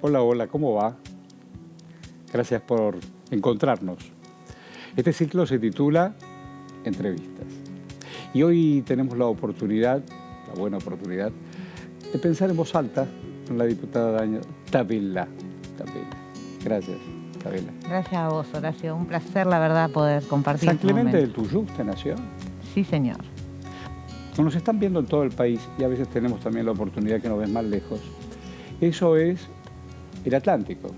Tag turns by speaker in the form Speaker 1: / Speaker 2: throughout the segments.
Speaker 1: Hola, hola, ¿cómo va? Gracias por encontrarnos. Este ciclo se titula Entrevistas. Y hoy tenemos la buena oportunidad, de pensar en voz alta con la diputada Tavela. Gracias, Tavela.
Speaker 2: Gracias a vos, Horacio. Un placer, la verdad, poder compartir
Speaker 1: San
Speaker 2: este
Speaker 1: Clemente del
Speaker 2: momento.
Speaker 1: Tuyú, ¿usted nació?
Speaker 2: Sí, señor.
Speaker 1: Nos están viendo en todo el país y a veces tenemos también la oportunidad que nos ven más lejos. Eso es el Atlántico.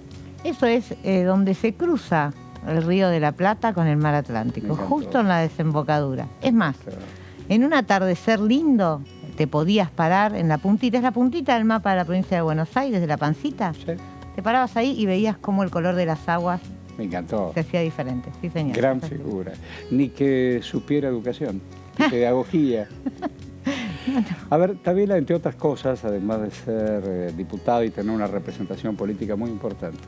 Speaker 2: Eso es donde se cruza el Río de la Plata con el Mar Atlántico, justo en la desembocadura. Es más,
Speaker 1: Claro.
Speaker 2: en un atardecer lindo te podías parar en la puntita, es la puntita del mapa de la provincia de Buenos Aires, de la Pancita.
Speaker 1: Sí,
Speaker 2: Te parabas ahí y veías cómo el color de las aguas
Speaker 1: me encantó.
Speaker 2: se hacía diferente. Sí, señor.
Speaker 1: Gran figura. Ni que supiera educación, ni pedagogía. A ver, Tavela, entre otras cosas, además de ser diputada y tener una representación política muy importante,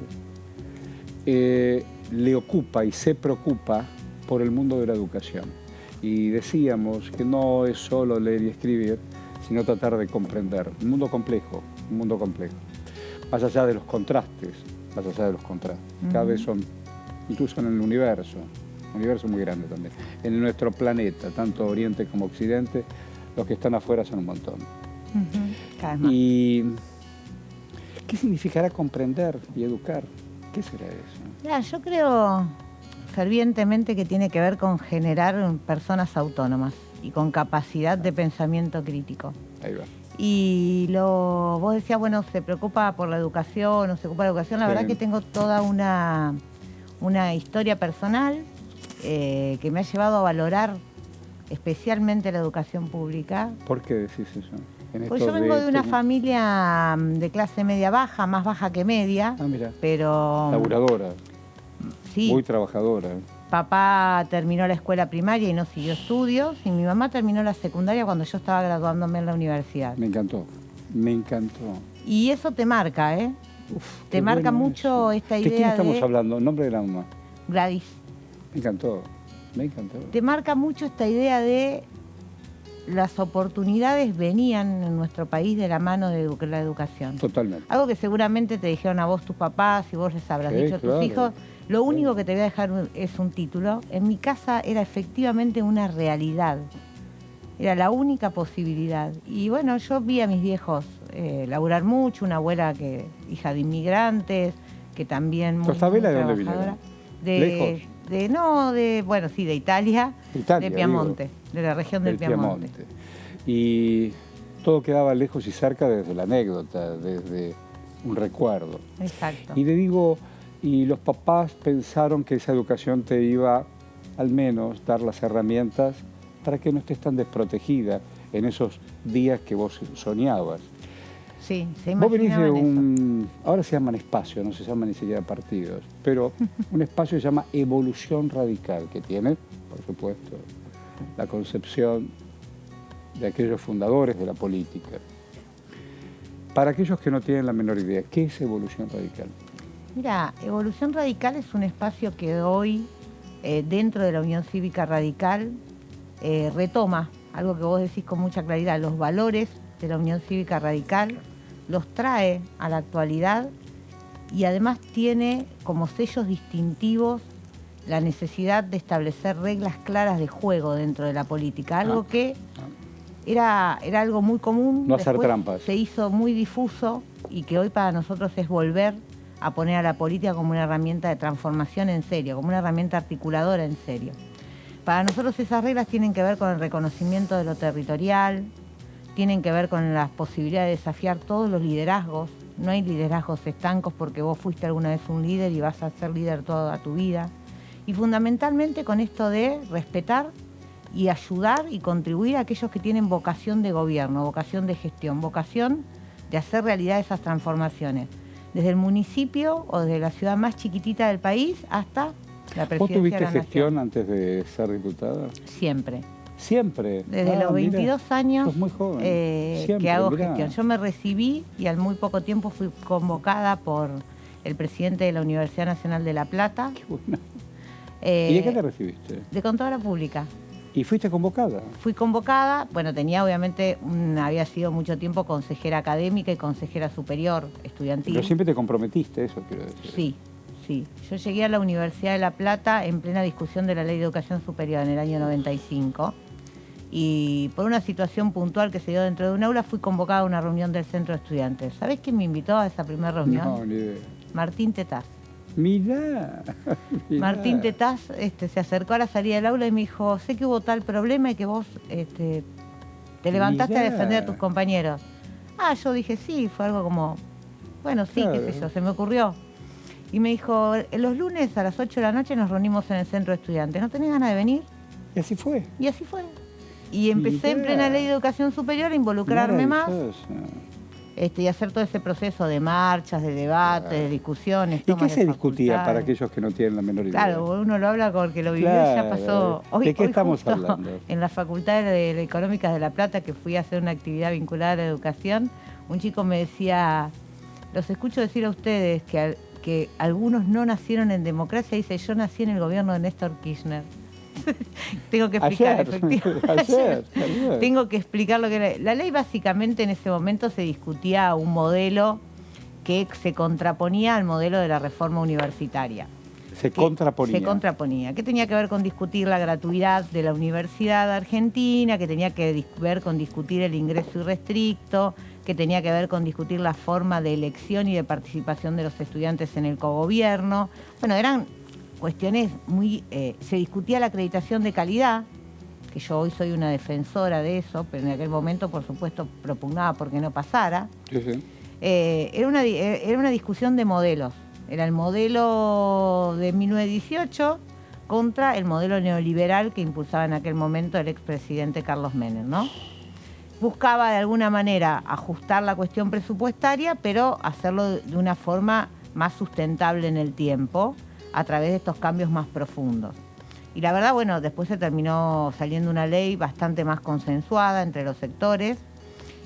Speaker 1: le ocupa y se preocupa por el mundo de la educación. Y decíamos que no es solo leer y escribir, sino tratar de comprender. Un mundo complejo, Más allá de los contrastes, Cada vez son, incluso en el universo muy grande también. En nuestro planeta, tanto Oriente como Occidente, los que están afuera son un montón.
Speaker 2: Cada vez más.
Speaker 1: ¿Y qué significará comprender y educar? ¿Qué será eso?
Speaker 2: Mira, yo creo fervientemente que tiene que ver con generar personas autónomas y con capacidad de pensamiento crítico.
Speaker 1: Ahí va.
Speaker 2: Y vos decías, bueno, se preocupa por la educación o se ocupa de la educación. La verdad que tengo toda una historia personal que me ha llevado a valorar especialmente la educación pública.
Speaker 1: ¿Por qué decís eso?
Speaker 2: Pues yo vengo de una familia de clase media baja, más baja que media,
Speaker 1: mira,
Speaker 2: pero...
Speaker 1: laburadora,
Speaker 2: sí,
Speaker 1: muy trabajadora.
Speaker 2: Papá terminó la escuela primaria y no siguió estudios, y mi mamá terminó la secundaria cuando yo estaba graduándome en la universidad.
Speaker 1: Me encantó.
Speaker 2: Y eso te marca, ¿eh? Te marca mucho esta idea
Speaker 1: ¿De quién estamos
Speaker 2: de
Speaker 1: hablando? ¿Nombre de la mamá?
Speaker 2: Gladys.
Speaker 1: Me encantó.
Speaker 2: Te marca mucho esta idea de las oportunidades venían en nuestro país de la mano de la educación.
Speaker 1: Totalmente.
Speaker 2: Algo que seguramente te dijeron a vos tus papás y vos les habrás dicho a tus hijos. Lo único que te voy a dejar es un título. En mi casa era efectivamente una realidad. Era la única posibilidad. Y bueno, yo vi a mis viejos laburar mucho, una abuela hija de inmigrantes, que también muy
Speaker 1: ¿Tavela de dónde
Speaker 2: trabajadora.
Speaker 1: ¿Lejos?
Speaker 2: De Italia, de Piamonte, de la región del Piamonte.
Speaker 1: Y todo quedaba lejos y cerca desde la anécdota, desde un recuerdo.
Speaker 2: Exacto.
Speaker 1: Y los papás pensaron que esa educación te iba, al menos, dar las herramientas para que no estés tan desprotegida en esos días que vos soñabas.
Speaker 2: Sí, se
Speaker 1: Vos venís de
Speaker 2: imaginaban eso.
Speaker 1: ahora se llaman espacios, no se llaman ni siquiera partidos, pero un espacio se llama Evolución Radical, que tiene, por supuesto, la concepción de aquellos fundadores de la política. Para aquellos que no tienen la menor idea, ¿qué es Evolución Radical?
Speaker 2: Mira, Evolución Radical es un espacio que hoy, dentro de la Unión Cívica Radical, retoma algo que vos decís con mucha claridad, los valores de la Unión Cívica Radical, los trae a la actualidad y además tiene como sellos distintivos la necesidad de establecer reglas claras de juego dentro de la política, algo que era algo muy común,
Speaker 1: no hacer
Speaker 2: después
Speaker 1: trampas.
Speaker 2: Se hizo muy difuso y que hoy para nosotros es volver a poner a la política como una herramienta de transformación en serio, como una herramienta articuladora en serio. Para nosotros esas reglas tienen que ver con el reconocimiento de lo territorial, tienen que ver con las posibilidades de desafiar todos los liderazgos. No hay liderazgos estancos porque vos fuiste alguna vez un líder y vas a ser líder toda tu vida. Y fundamentalmente con esto de respetar y ayudar y contribuir a aquellos que tienen vocación de gobierno, vocación de gestión, vocación de hacer realidad esas transformaciones. Desde el municipio o desde la ciudad más chiquitita del país hasta la presidencia de la nación.
Speaker 1: ¿Vos tuviste gestión antes de ser diputada?
Speaker 2: Siempre.
Speaker 1: ¿Siempre?
Speaker 2: Desde los 22 años
Speaker 1: sos muy joven.
Speaker 2: que hago gestión. Yo me recibí y al muy poco tiempo fui convocada por el presidente de la Universidad Nacional de La Plata.
Speaker 1: Qué buena. ¿Y de qué te recibiste?
Speaker 2: De contadora pública.
Speaker 1: ¿Y fuiste convocada?
Speaker 2: Fui convocada, bueno, tenía obviamente, había sido mucho tiempo consejera académica y consejera superior estudiantil.
Speaker 1: Pero siempre te comprometiste, eso quiero decir.
Speaker 2: Sí, sí. Yo llegué a la Universidad de La Plata en plena discusión de la Ley de Educación Superior en el año 95. Y por una situación puntual que se dio dentro de un aula, fui convocada a una reunión del Centro de Estudiantes. ¿Sabés quién me invitó a esa primera reunión?
Speaker 1: No, ni idea.
Speaker 2: Martín Tetaz.
Speaker 1: Mirá.
Speaker 2: Martín Tetaz se acercó a la salida del aula y me dijo, sé que hubo tal problema y que vos te levantaste a defender a tus compañeros. Ah, yo dije, sí, fue algo como, bueno, sí,
Speaker 1: claro,
Speaker 2: qué sé yo, se me ocurrió. Y me dijo, los lunes a las 8 de la noche nos reunimos en el Centro de Estudiantes. ¿No tenés ganas de venir?
Speaker 1: Y así fue.
Speaker 2: Y así fue. Y empecé en plena Ley de Educación Superior a involucrarme más y hacer todo ese proceso de marchas, de debates, de discusiones.
Speaker 1: ¿Y qué se discutía para aquellos que no tienen la menor idea?
Speaker 2: Claro, uno lo habla porque lo vivió,
Speaker 1: claro,
Speaker 2: ya pasó.
Speaker 1: ¿De qué estamos hablando?
Speaker 2: En la Facultad de Económicas de La Plata, que fui a hacer una actividad vinculada a la educación, un chico me decía, los escucho decir a ustedes que algunos no nacieron en democracia, dice, yo nací en el gobierno de Néstor Kirchner. Tengo que explicar, efectivamente. Ayer. Tengo que explicar lo que era. La ley básicamente en ese momento se discutía un modelo que se contraponía al modelo de la reforma universitaria.
Speaker 1: Se contraponía.
Speaker 2: Se contraponía. Que tenía que ver con discutir la gratuidad de la Universidad Argentina, que tenía que ver con discutir el ingreso irrestricto, que tenía que ver con discutir la forma de elección y de participación de los estudiantes en el cogobierno. Bueno, eran cuestiones muy... se discutía la acreditación de calidad, que yo hoy soy una defensora de eso, pero en aquel momento, por supuesto, propugnaba porque no pasara.
Speaker 1: Sí, sí.
Speaker 2: Era una discusión de modelos. Era el modelo de 1918 contra el modelo neoliberal que impulsaba en aquel momento el expresidente Carlos Menem, ¿no? Buscaba de alguna manera ajustar la cuestión presupuestaria, pero hacerlo de una forma más sustentable en el tiempo, a través de estos cambios más profundos. Y la verdad, bueno, después se terminó saliendo una ley bastante más consensuada entre los sectores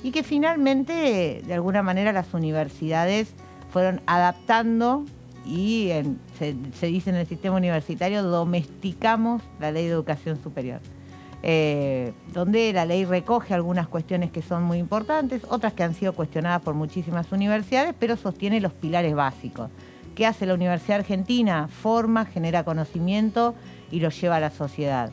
Speaker 2: y que finalmente, de alguna manera, las universidades fueron adaptando y se dice en el sistema universitario, domesticamos la Ley de Educación Superior, donde la ley recoge algunas cuestiones que son muy importantes, otras que han sido cuestionadas por muchísimas universidades, pero sostiene los pilares básicos. ¿Qué hace la Universidad Argentina? Forma, genera conocimiento y lo lleva a la sociedad.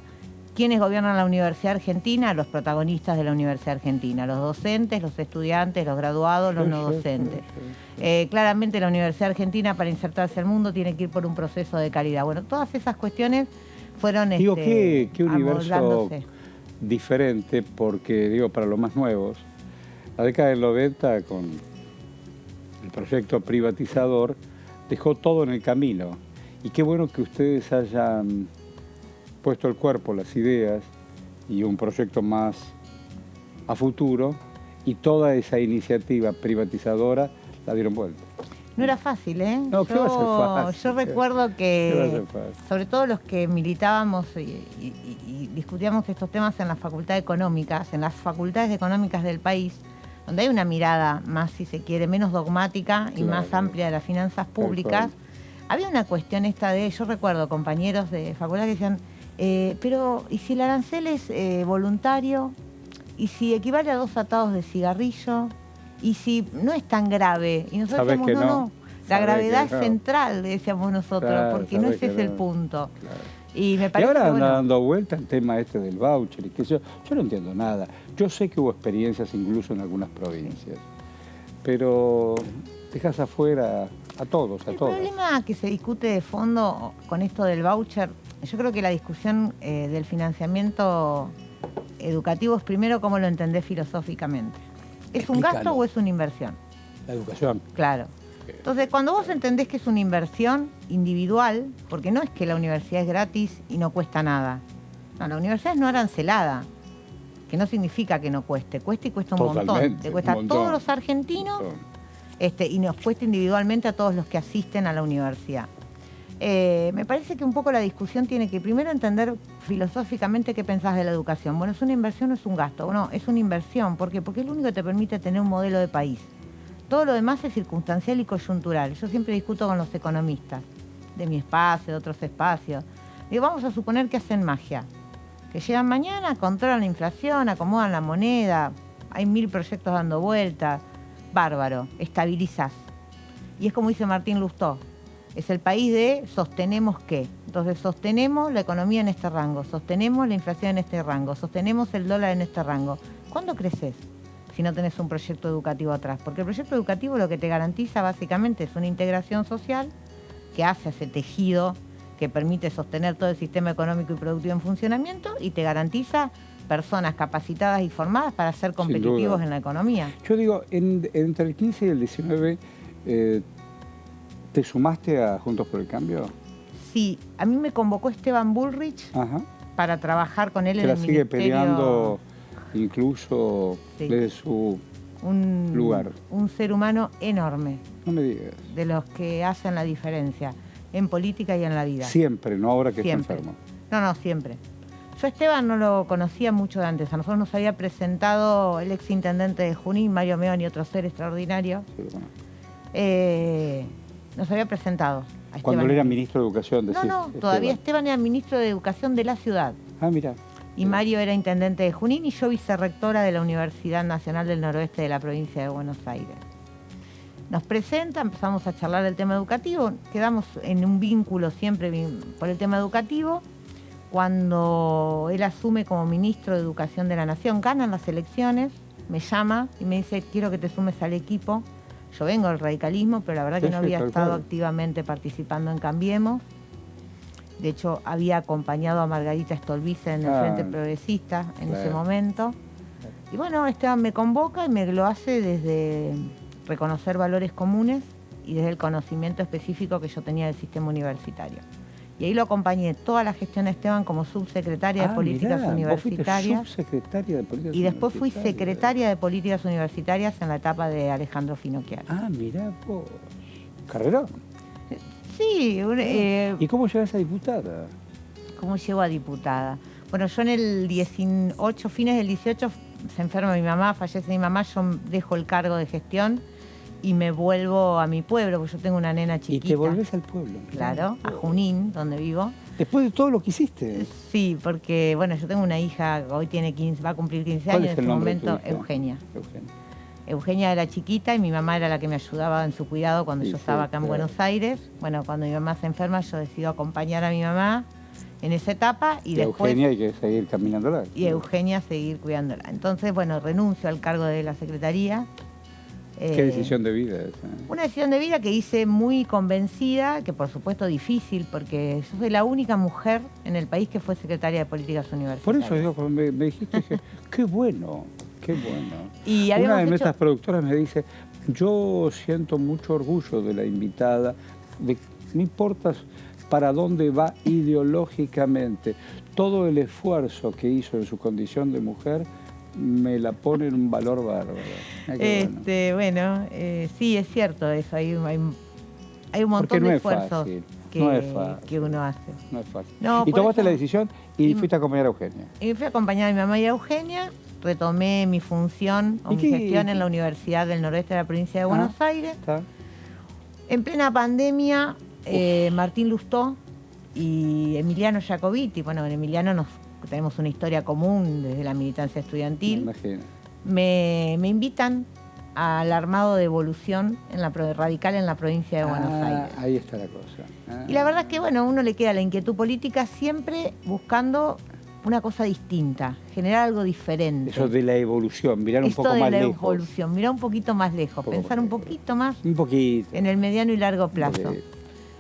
Speaker 2: ¿Quiénes gobiernan la Universidad Argentina? Los protagonistas de la Universidad Argentina, los docentes, los estudiantes, los graduados, los no docentes. Claramente la Universidad Argentina, para insertarse al mundo, tiene que ir por un proceso de calidad. Bueno, todas esas cuestiones fueron
Speaker 1: Digo, ¿qué universo diferente? Porque, digo, para los más nuevos, la década del 90, con el proyecto privatizador, dejó todo en el camino. Y qué bueno que ustedes hayan puesto el cuerpo, las ideas y un proyecto más a futuro, y toda esa iniciativa privatizadora la dieron vuelta.
Speaker 2: No era fácil, ¿eh?
Speaker 1: No, ¿qué va a ser fácil?
Speaker 2: Yo recuerdo que, sobre todo los que militábamos y discutíamos estos temas en las facultades económicas, en las facultades económicas del país, donde hay una mirada más, si se quiere, menos dogmática y más amplia de las finanzas públicas, había una cuestión esta de, yo recuerdo compañeros de facultad que decían, pero ¿y si el arancel es voluntario? ¿Y si equivale a 2 atados de cigarrillo? ¿Y si no es tan grave? Y nosotros decíamos, no, la gravedad es central, decíamos nosotros, porque no ese es el punto.
Speaker 1: Claro.
Speaker 2: Y me parece
Speaker 1: ahora anda dando vuelta el tema este del voucher y que yo no entiendo nada. Yo sé que hubo experiencias incluso en algunas provincias, pero dejas afuera a todos,
Speaker 2: El problema que se discute de fondo con esto del voucher, yo creo que la discusión del financiamiento educativo es primero cómo lo entendés filosóficamente. ¿Es un gasto o es una inversión?
Speaker 1: La educación.
Speaker 2: Claro. Entonces, cuando vos entendés que es una inversión individual, porque no es que la universidad es gratis y no cuesta nada. No, la universidad es no arancelada, que no significa que no cueste. Cuesta y cuesta un montón. Le cuesta a todos los argentinos y nos cuesta individualmente a todos los que asisten a la universidad. Me parece que un poco la discusión tiene que primero entender filosóficamente qué pensás de la educación. Bueno, ¿es una inversión o es un gasto? No, es una inversión. ¿Por qué? Porque es lo único que te permite tener un modelo de país. Todo lo demás es circunstancial y coyuntural. Yo siempre discuto con los economistas, de mi espacio, de otros espacios. Digo, vamos a suponer que hacen magia, que llegan mañana, controlan la inflación, acomodan la moneda, hay 1000 proyectos dando vueltas, bárbaro, estabilizás. Y es como dice Martín Lustó, es el país de sostenemos qué. Entonces sostenemos la economía en este rango, sostenemos la inflación en este rango, sostenemos el dólar en este rango. ¿Cuándo creces si no tenés un proyecto educativo atrás? Porque el proyecto educativo lo que te garantiza básicamente es una integración social que hace ese tejido que permite sostener todo el sistema económico y productivo en funcionamiento y te garantiza personas capacitadas y formadas para ser competitivos en la economía.
Speaker 1: Yo digo, entre el 15 y el 19, ¿te sumaste a Juntos por el Cambio?
Speaker 2: Sí, a mí me convocó Esteban Bullrich para trabajar con él en el
Speaker 1: ministerio. Que la sigue peleando incluso
Speaker 2: sí,
Speaker 1: desde su lugar. Un
Speaker 2: ser humano enorme.
Speaker 1: No me digas.
Speaker 2: De los que hacen la diferencia en política y en la vida.
Speaker 1: Siempre, no ahora que
Speaker 2: siempre.
Speaker 1: Está enfermo.
Speaker 2: No, siempre. Yo a Esteban no lo conocía mucho de antes. A nosotros nos había presentado el exintendente de Junín, Mario Meón, y otro ser extraordinario. Sí, bueno. Nos había presentado a Esteban.
Speaker 1: Cuando él era ministro de Educación.
Speaker 2: No, todavía Esteban era ministro de Educación de la ciudad.
Speaker 1: Ah, mira.
Speaker 2: Y Mario era intendente de Junín y yo vicerrectora de la Universidad Nacional del Noroeste de la provincia de Buenos Aires. Nos presenta, empezamos a charlar del tema educativo, quedamos en un vínculo siempre por el tema educativo. Cuando él asume como ministro de Educación de la Nación, ganan las elecciones, me llama y me dice, quiero que te sumes al equipo. Yo vengo del radicalismo, pero la verdad que no había estado activamente participando en Cambiemos. De hecho, había acompañado a Margarita Stolbizer en el Frente Progresista en ese momento. Y bueno, Esteban me convoca y me lo hace desde reconocer valores comunes y desde el conocimiento específico que yo tenía del sistema universitario. Y ahí lo acompañé toda la gestión de Esteban como subsecretaria de Políticas Universitarias.
Speaker 1: Vos fuiste subsecretaria de Políticas
Speaker 2: y después fui secretaria de Políticas Universitarias en la etapa de Alejandro Finocchiaro.
Speaker 1: Ah, mirá vos. ¿Carrerón?
Speaker 2: Sí.
Speaker 1: ¿Y cómo llegas a diputada?
Speaker 2: ¿Cómo llego a diputada? Bueno, yo en el 18, fines del 18, se enferma mi mamá, fallece mi mamá, yo dejo el cargo de gestión y me vuelvo a mi pueblo, porque yo tengo una nena chiquita.
Speaker 1: ¿Y te volvés al pueblo?
Speaker 2: Claro, a Junín, donde vivo.
Speaker 1: ¿Después de todo lo que hiciste?
Speaker 2: Sí, porque bueno, yo tengo una hija, hoy tiene 15, va a cumplir 15 años, en ese momento, Eugenia. Eugenia era chiquita y mi mamá era la que me ayudaba en su cuidado cuando yo estaba acá en Buenos Aires. Bueno, cuando mi mamá se enferma, yo decido acompañar a mi mamá en esa etapa y después...
Speaker 1: Eugenia hay que seguir caminándola.
Speaker 2: Y Eugenia seguir cuidándola. Entonces, bueno, renuncio al cargo de la secretaría.
Speaker 1: ¿Qué decisión de vida esa?
Speaker 2: Una decisión de vida que hice muy convencida, que por supuesto difícil, porque yo soy la única mujer en el país que fue secretaria de Políticas Universitarias.
Speaker 1: Por eso digo, cuando me dijiste, dije, qué bueno, qué bueno.
Speaker 2: Y
Speaker 1: una de nuestras productoras me dice, yo siento mucho orgullo de la invitada, no importa para dónde va ideológicamente, todo el esfuerzo que hizo en su condición de mujer, me la pone en un valor bárbaro.
Speaker 2: Sí, es cierto eso. Hay un montón de esfuerzos que uno hace.
Speaker 1: No es fácil. Y tomaste la decisión y fuiste a acompañar a Eugenia.
Speaker 2: Y fui a acompañar a mi mamá y a Eugenia. Retomé mi función o mi gestión en la Universidad del Noroeste de la provincia de Buenos Aires. En plena pandemia, Martín Lustó y Emiliano Jacobiti, bueno, con Emiliano tenemos una historia común desde la militancia estudiantil. Me invitan al armado de evolución radical en la provincia de Buenos Aires.
Speaker 1: Ahí está la cosa.
Speaker 2: Y la verdad es que, bueno, a uno le queda la inquietud política siempre buscando una cosa distinta, generar algo diferente.
Speaker 1: Eso de la evolución, mirar un poco más lejos.
Speaker 2: Evolución, mirar un poquito más lejos, pensar un poquito más en el mediano y largo plazo.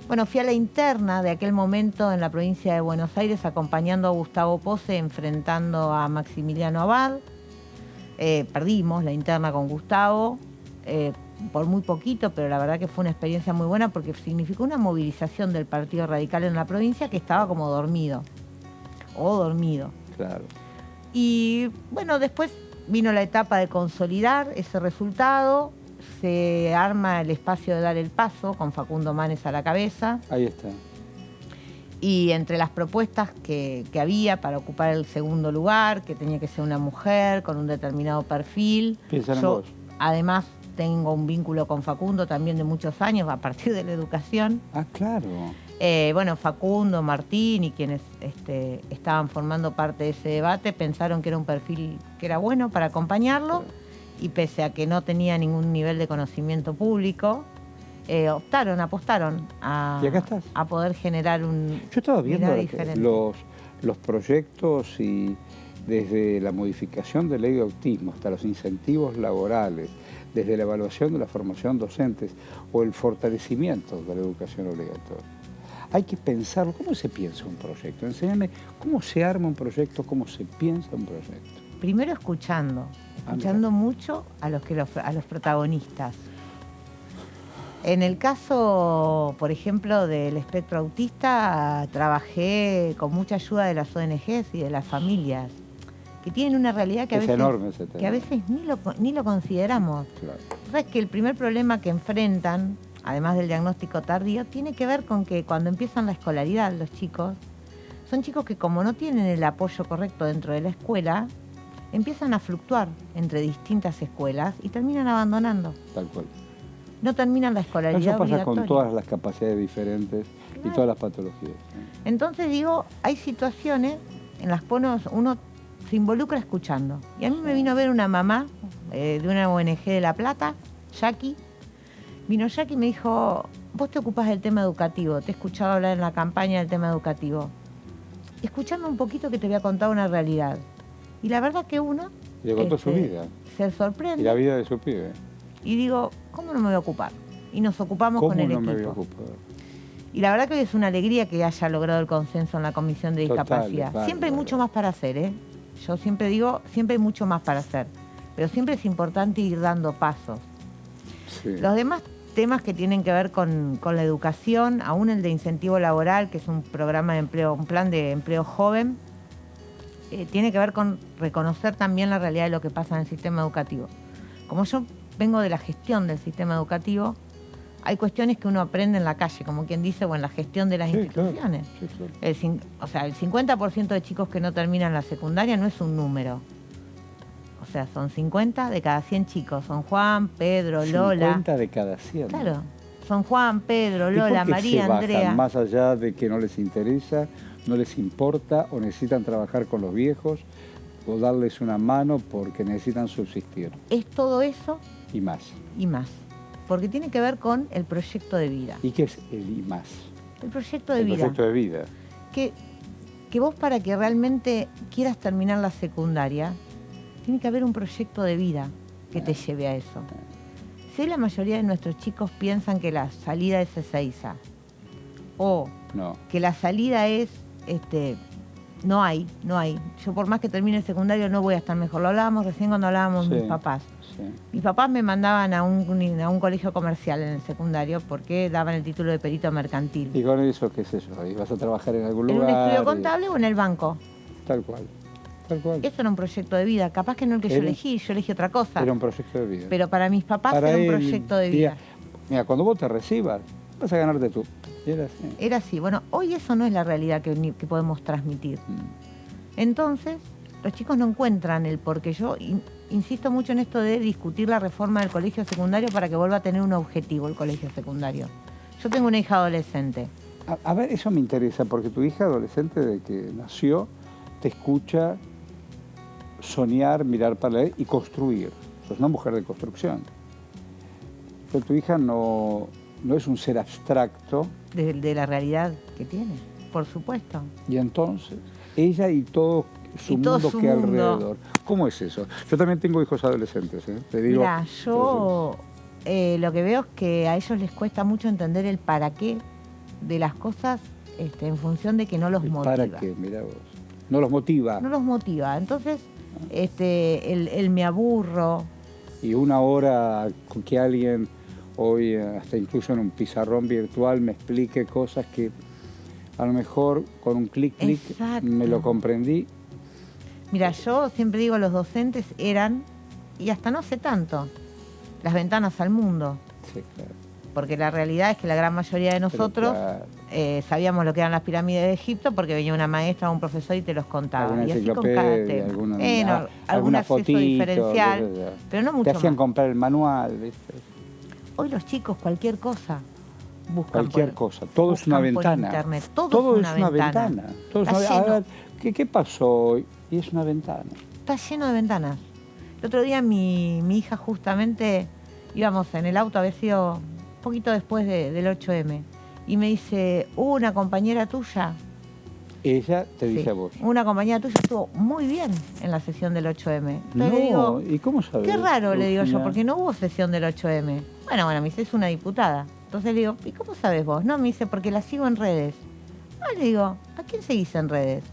Speaker 2: Bueno, fui a la interna de aquel momento en la provincia de Buenos Aires acompañando a Gustavo Pose, enfrentando a Maximiliano Abad. Perdimos la interna con Gustavo, por muy poquito, pero la verdad que fue una experiencia muy buena porque significó una movilización del Partido Radical en la provincia que estaba como dormido.
Speaker 1: Claro.
Speaker 2: Y bueno, después vino la etapa de consolidar ese resultado. Se arma el espacio de Dar el Paso con Facundo Manes a la cabeza.
Speaker 1: Ahí está.
Speaker 2: Y entre las propuestas que había para ocupar el segundo lugar, que tenía que ser una mujer con un determinado perfil.
Speaker 1: Piensan en vos.
Speaker 2: Además tengo un vínculo con Facundo también de muchos años, a partir de la educación.
Speaker 1: Ah, claro.
Speaker 2: Bueno, Facundo, Martín y quienes estaban formando parte de ese debate pensaron que era un perfil que era bueno para acompañarlo y pese a que no tenía ningún nivel de conocimiento público, apostaron
Speaker 1: Y acá estás.
Speaker 2: a poder generar un...
Speaker 1: Yo estaba viendo
Speaker 2: diferente.
Speaker 1: los proyectos y desde la modificación de ley de autismo hasta los incentivos laborales, desde la evaluación de la formación docentes o el fortalecimiento de la educación obligatoria. Hay que pensarlo. ¿Cómo se piensa un proyecto? Enséñame cómo se arma un proyecto, cómo se piensa un proyecto.
Speaker 2: Primero escuchando mucho a los protagonistas. En el caso, por ejemplo, del espectro autista, trabajé con mucha ayuda de las ONGs y de las familias, que tienen una realidad que a veces ni lo consideramos.
Speaker 1: Claro.
Speaker 2: ¿Sabes que el primer problema que enfrentan, además del diagnóstico tardío, tiene que ver con que cuando empiezan la escolaridad los chicos, son chicos que como no tienen el apoyo correcto dentro de la escuela, empiezan a fluctuar entre distintas escuelas y terminan abandonando.
Speaker 1: Tal cual.
Speaker 2: No terminan la escolaridad
Speaker 1: Eso pasa
Speaker 2: obligatoria.
Speaker 1: con todas las capacidades diferentes y todas las patologías.
Speaker 2: Entonces digo, hay situaciones en las que uno se involucra escuchando. Y a mí me vino a ver una mamá de una ONG de La Plata, Jackie. Vino Jackie y me dijo, vos te ocupás del tema educativo, te he escuchado hablar en la campaña del tema educativo. Escuchame un poquito que te voy a contar una realidad. Y la verdad que uno...
Speaker 1: Y le contó su vida.
Speaker 2: Se sorprende.
Speaker 1: Y la vida de su pibe.
Speaker 2: Y digo, ¿cómo no me voy a ocupar? Y nos ocupamos con el equipo.
Speaker 1: ¿Cómo no me voy a ocupar?
Speaker 2: Y la verdad que hoy es una alegría que haya logrado el consenso en la Comisión de Discapacidad. Siempre hay mucho más para hacer, ¿eh? Yo siempre digo, siempre hay mucho más para hacer. Pero siempre es importante ir dando pasos.
Speaker 1: Sí.
Speaker 2: Los demás temas que tienen que ver con la educación, aún el de incentivo laboral, que es un programa de empleo, un plan de empleo joven, tiene que ver con reconocer también la realidad de lo que pasa en el sistema educativo. Como yo vengo de la gestión del sistema educativo, hay cuestiones que uno aprende en la calle, como quien dice, o en la gestión de las instituciones.
Speaker 1: Claro. Sí, claro.
Speaker 2: El 50% de chicos que no terminan la secundaria no es un número. O sea, son 50 de cada 100 chicos. Son Juan, Pedro, Lola.
Speaker 1: 50 de cada 100.
Speaker 2: Claro. Son Juan, Pedro, Lola,
Speaker 1: ¿Y por qué
Speaker 2: María,
Speaker 1: se bajan,
Speaker 2: Andrea.
Speaker 1: más allá de que no les interesa, no les importa o necesitan trabajar con los viejos o darles una mano porque necesitan subsistir?
Speaker 2: Es todo eso
Speaker 1: y más.
Speaker 2: Y más. Porque tiene que ver con el proyecto de vida.
Speaker 1: ¿Y qué es el y más?
Speaker 2: El proyecto de vida.
Speaker 1: El proyecto de vida.
Speaker 2: Que vos para que realmente quieras terminar la secundaria, tiene que haber un proyecto de vida que te lleve a eso. Si la mayoría de nuestros chicos piensan que la salida es Ezeiza o que la salida es, no hay. Yo por más que termine el secundario no voy a estar mejor. Lo hablábamos recién cuando hablábamos de mis papás.
Speaker 1: Sí.
Speaker 2: Mis papás me mandaban a un colegio comercial en el secundario porque daban el título de perito mercantil.
Speaker 1: ¿Y con eso qué es eso? ¿Y vas a trabajar en algún lugar?
Speaker 2: ¿En un estudio contable o en el banco?
Speaker 1: Tal cual.
Speaker 2: Eso era un proyecto de vida. Capaz que no el que yo elegí otra cosa.
Speaker 1: Era un proyecto de vida.
Speaker 2: Pero para mis papás era un proyecto de vida.
Speaker 1: Mira, cuando vos te recibas, vas a ganarte tú.
Speaker 2: Era así. Bueno, hoy eso no es la realidad que podemos transmitir. Entonces, los chicos no encuentran el porqué. Yo insisto mucho en esto de discutir la reforma del colegio secundario para que vuelva a tener un objetivo el colegio secundario. Yo tengo una hija adolescente.
Speaker 1: A ver, eso me interesa, porque tu hija adolescente, de que nació, te escucha soñar, mirar para él y construir. Sos una mujer de construcción. Pero tu hija no es un ser abstracto.
Speaker 2: De la realidad que tiene, por supuesto.
Speaker 1: Y entonces, ella y todo su mundo que hay alrededor. ¿Cómo es eso? Yo también tengo hijos adolescentes, te digo.
Speaker 2: Mira, yo lo que veo es que a ellos les cuesta mucho entender el para qué de las cosas en función de que no los motiva.
Speaker 1: ¿Para qué? Mira vos. No los motiva.
Speaker 2: No los motiva. Entonces, el me aburro.
Speaker 1: Y una hora con que alguien hoy, hasta incluso en un pizarrón virtual, me explique cosas que a lo mejor con un clic me lo comprendí.
Speaker 2: Mira, yo siempre digo, los docentes eran, y hasta no sé tanto, las ventanas al mundo.
Speaker 1: Sí, claro.
Speaker 2: Porque la realidad es que la gran mayoría de nosotros sabíamos lo que eran las pirámides de Egipto porque venía una maestra o un profesor y te los contaba. Y así con cada tema. Algún acceso diferencial, pero no mucho más.
Speaker 1: Te hacían comprar el manual, ¿viste?
Speaker 2: Hoy los chicos, cualquier cosa. buscan
Speaker 1: cualquier cosa. Todo es una
Speaker 2: buscan por
Speaker 1: ventana.
Speaker 2: internet. Todo
Speaker 1: Todo
Speaker 2: es una ventana.
Speaker 1: Todo es
Speaker 2: Está
Speaker 1: una- a
Speaker 2: lleno.
Speaker 1: ver, ¿qué pasó hoy? Y es una ventana.
Speaker 2: Está lleno de ventanas. El otro día mi hija justamente, íbamos en el auto, había sido un poquito después del 8M, y me dice, una compañera tuya,
Speaker 1: Ella te dice
Speaker 2: sí,
Speaker 1: a vos.
Speaker 2: una compañera tuya estuvo muy bien en la sesión del 8M. Entonces
Speaker 1: No,
Speaker 2: le digo,
Speaker 1: ¿y cómo sabes?
Speaker 2: qué raro, le digo yo,
Speaker 1: Virginia?
Speaker 2: porque no hubo sesión del 8M. Bueno, me dice, es una diputada. Entonces le digo, ¿y cómo sabes vos? No, me dice, porque la sigo en redes. Ah, le digo, ¿a quién seguís en redes?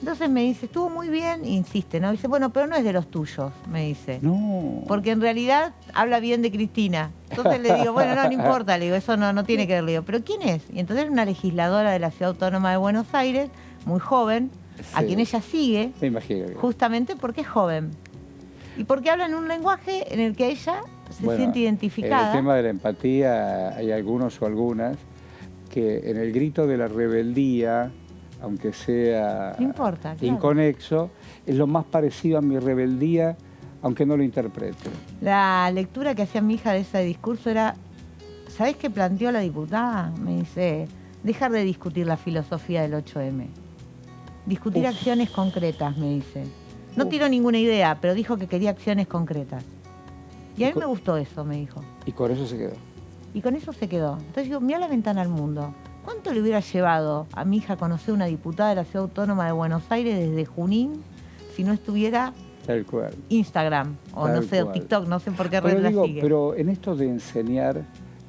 Speaker 2: Entonces me dice, estuvo muy bien, insiste, ¿no? Dice, bueno, pero no es de los tuyos, me dice.
Speaker 1: No.
Speaker 2: Porque en realidad habla bien de Cristina. Entonces le digo, bueno, no importa, le digo, eso no tiene que ver. Le digo, ¿pero quién es? Y entonces era una legisladora de la Ciudad Autónoma de Buenos Aires, muy joven, a
Speaker 1: Sí.
Speaker 2: quien ella sigue,
Speaker 1: Me imagino.
Speaker 2: justamente porque es joven. Y porque habla en un lenguaje en el que ella se
Speaker 1: Bueno,
Speaker 2: siente
Speaker 1: en
Speaker 2: identificada.
Speaker 1: el tema de la empatía hay algunos o algunas que en el grito de la rebeldía, aunque sea
Speaker 2: No importa, claro.
Speaker 1: inconexo, es lo más parecido a mi rebeldía, aunque no lo interprete.
Speaker 2: La lectura que hacía mi hija de ese discurso era, ¿sabés qué planteó la diputada? Me dice, dejar de discutir la filosofía del 8M. Discutir
Speaker 1: Uf.
Speaker 2: acciones concretas, me dice. No
Speaker 1: Uf.
Speaker 2: tiró ninguna idea, pero dijo que quería acciones concretas. Y a mí
Speaker 1: Y co-
Speaker 2: me gustó eso, me dijo.
Speaker 1: Y con eso se quedó.
Speaker 2: Y con eso se quedó. Entonces digo, mira la ventana al mundo. ¿Cuánto le hubiera llevado a mi hija conocer una diputada de la Ciudad Autónoma de Buenos Aires desde Junín si no estuviera
Speaker 1: Tal cual.
Speaker 2: Instagram o
Speaker 1: Tal
Speaker 2: no sé, o
Speaker 1: cual.
Speaker 2: TikTok, no sé por qué
Speaker 1: Pero
Speaker 2: red la
Speaker 1: digo,
Speaker 2: sigue?
Speaker 1: pero en esto de enseñar